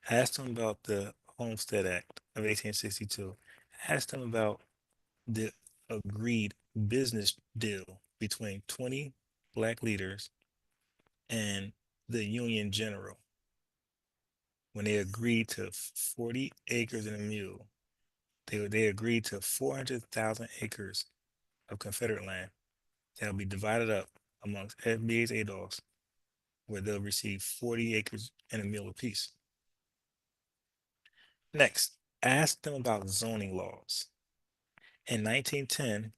S3: Ask them about the Homestead Act of 1862. Ask them about the agreed business deal between 20 black leaders and the Union General when they agreed to 40 acres and a mule. They agreed to 400,000 acres of Confederate land that will be divided up amongst FBAs, ADOS, where they'll receive 40 acres and a mule apiece. Next, ask them about zoning laws. In 1910,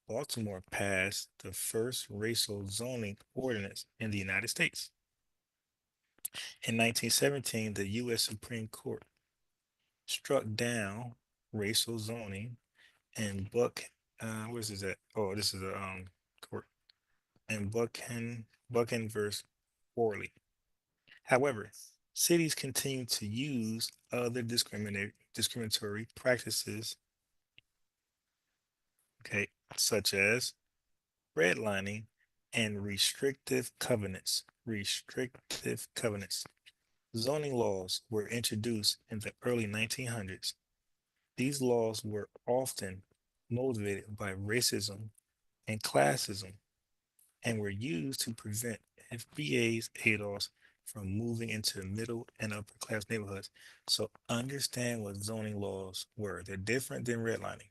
S3: Baltimore passed the first racial zoning ordinance in the United States. In 1917, the U.S. Supreme Court struck down racial zoning and where's this at? Oh, this is a court in Buchan versus Orley. However, cities continue to use other discriminatory practices, okay, such as redlining and restrictive covenants. Restrictive covenants. Zoning laws were introduced in the early 1900s. These laws were often motivated by racism and classism and were used to prevent FBAs, ADOS from moving into middle and upper class neighborhoods. So understand what zoning laws were. They're different than redlining.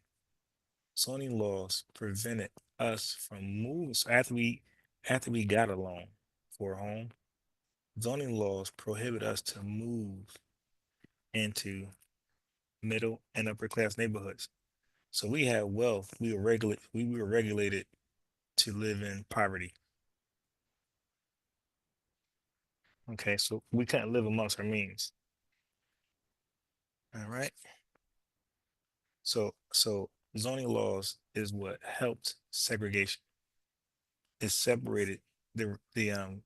S3: Zoning laws prevented us from moving. So after we got a loan for a home, zoning laws prohibit us to move into middle and upper class neighborhoods. So we had wealth. We were regulated to live in poverty. Okay, so we couldn't live amongst our means. All right. So zoning laws is what helped segregation. It separated the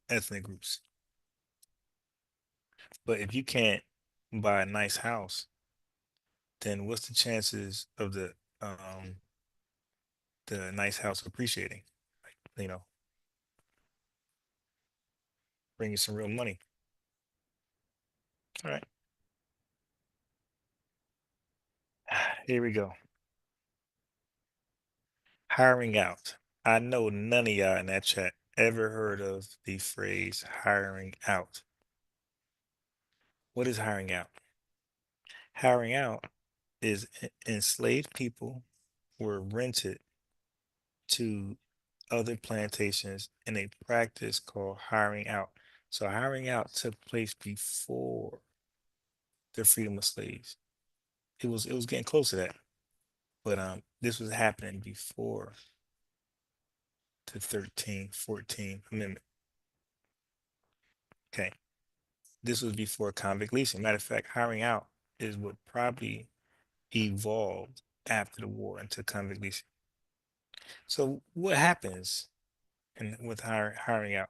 S3: ethnic groups. But if you can't buy a nice house, then what's the chances of the nice house appreciating? You know, bring you some real money. All right. Here we go. Hiring out. I know none of y'all in that chat ever heard of the phrase hiring out. What is hiring out? Hiring out is enslaved people were rented to other plantations in a practice called hiring out. So hiring out took place before the freedom of slaves. It was getting close to that, but this was happening before the 13th, 14th Amendment. Okay, this was before convict leasing. Matter of fact, hiring out is what probably evolved after the war into convict leasing. So what happens with hiring out?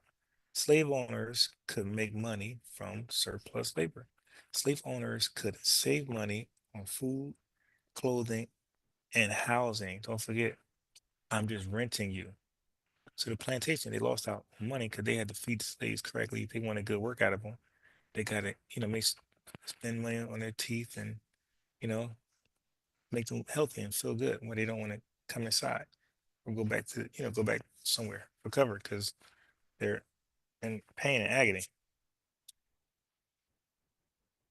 S3: Slave owners could make money from surplus labor. Slave owners could save money on food, clothing, and housing. Don't forget, I'm just renting you. So the plantation, they lost out on money because they had to feed the slaves correctly. They wanted good work out of them. They got to, spend money on their teeth and, you know, make them healthy and feel good when they don't want to come inside or go back to, go back somewhere for cover because they're in pain and agony.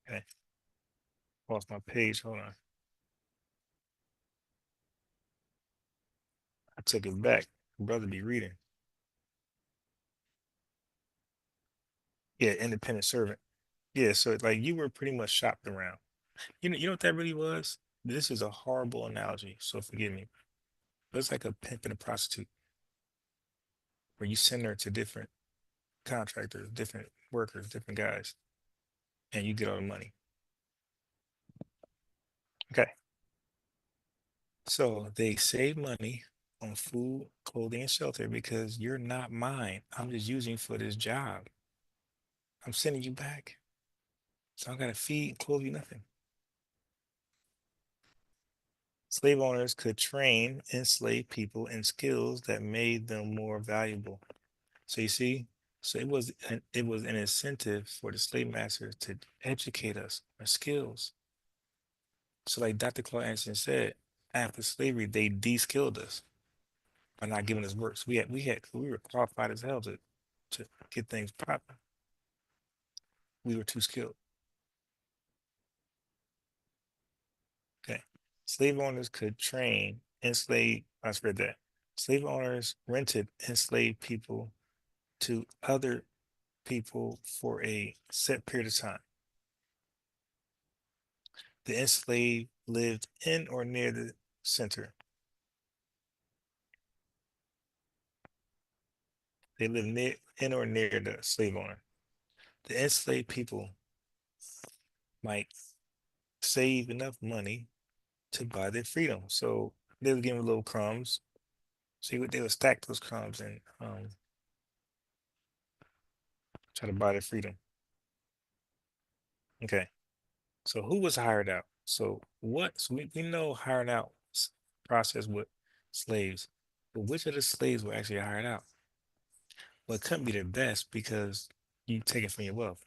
S3: Okay. Lost my page. Hold on. I took it back. Brother be reading. Yeah, independent servant. Yeah, so like you were pretty much shopped around. You know what that really was? This is a horrible analogy, so forgive me. But it's like a pimp and a prostitute, where you send her to different contractors, different workers, different guys, and you get all the money. Okay. So they save money on food, clothing, and shelter because you're not mine. I'm just using you for this job. I'm sending you back. So I gotta feed, clothe you, nothing. Slave owners could train enslaved people in skills that made them more valuable. So you see, so it was an incentive for the slave masters to educate us on skills. So like Dr. Claude Anderson said, after slavery, they de-skilled us by not giving us work. So we were qualified as hell to get things popping. We were too skilled. Okay. Slave owners could train enslaved, I read that. Slave owners rented enslaved people to other people for a set period of time. The enslaved lived in or near the center. They lived in or near the slave owner. The enslaved people might save enough money to buy their freedom. So they would give them little crumbs. So they would stack those crumbs and try to buy their freedom. Okay. So who was hired out? So we know hired out process with slaves, but which of the slaves were actually hired out? Well, it couldn't be the best because you take it from your wealth.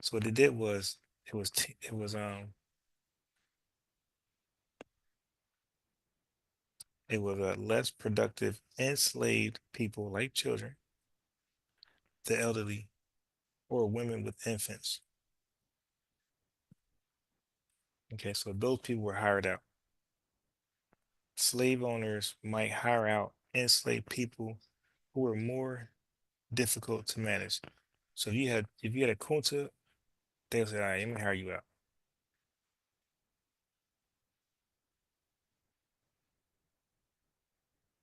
S3: So what they did was it was less productive enslaved people like children, the elderly, or women with infants. Okay, so those people were hired out. Slave owners might hire out enslaved people who were more difficult to manage. So if you had a kunta, they'll say, all right, let me hire you out.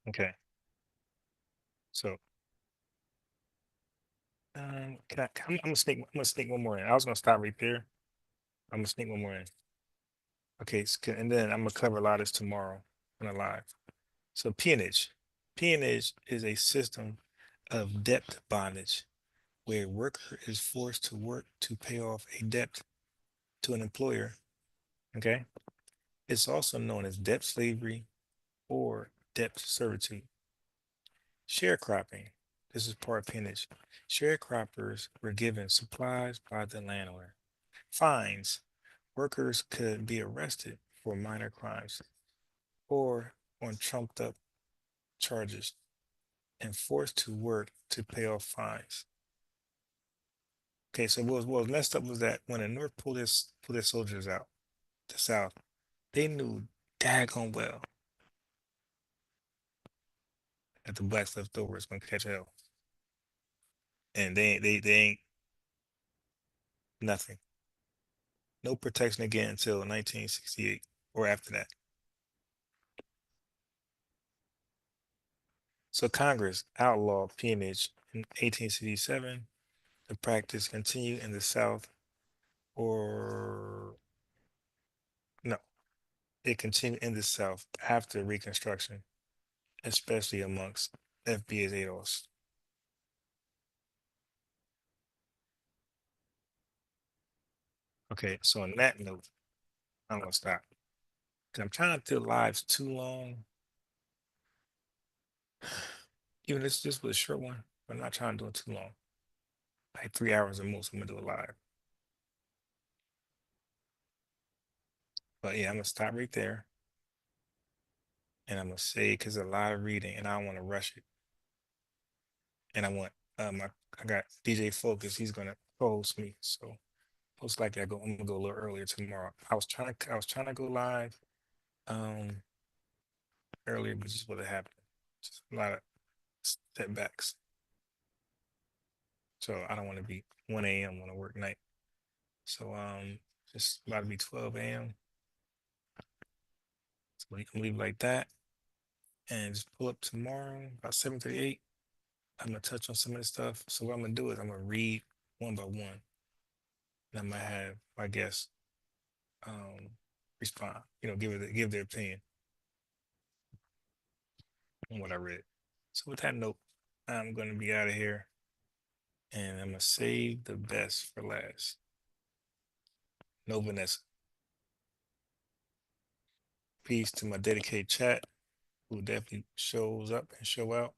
S3: Okay. So I'm gonna sneak one more in. I was gonna stop right there. I'm gonna sneak one more in. Okay, and then I'm gonna cover a lot of this tomorrow on the live. So peonage. Peonage is a system of debt bondage where a worker is forced to work to pay off a debt to an employer. Okay. It's also known as debt slavery or debt servitude. Sharecropping. This is part of peonage. Sharecroppers were given supplies by the landowner. Fines. Workers could be arrested for minor crimes or on trumped up charges and forced to work to pay off fines. Okay, so what was messed up was that when the North pulled their soldiers out, the South, they knew daggone well that the blacks left over is gonna catch hell. And they ain't nothing. No protection again until 1968 or after that. So Congress outlawed peonage in 1867. The practice continued in the South, or no, it continued in the South after Reconstruction, especially amongst FBAs ADOS. Okay, so on that note, I'm gonna stop. Cause I'm trying to do lives too long. Even this just was a short one, but I'm not trying to do it too long. Like 3 hours or most, I'm gonna do it live. But yeah, I'm gonna stop right there. And I'm gonna say because a lot of reading and I don't want to rush it. And I want I got DJ Focus, he's gonna host me. So most likely I'm gonna go a little earlier tomorrow. I was trying to go live earlier, but just what happened. Just a lot of setbacks. So I don't want to be 1 a.m. on a work night. So just about to be 12 a.m. So you can leave like that and just pull up tomorrow about 7:38. I'm gonna touch on some of the stuff. So what I'm gonna do is I'm gonna read one by one. And I might have, I guess, respond, give their opinion on what I read. So with that note, I'm gonna be out of here and I'm gonna save the best for last. No Vanessa. Peace to my dedicated chat who definitely shows up and show out.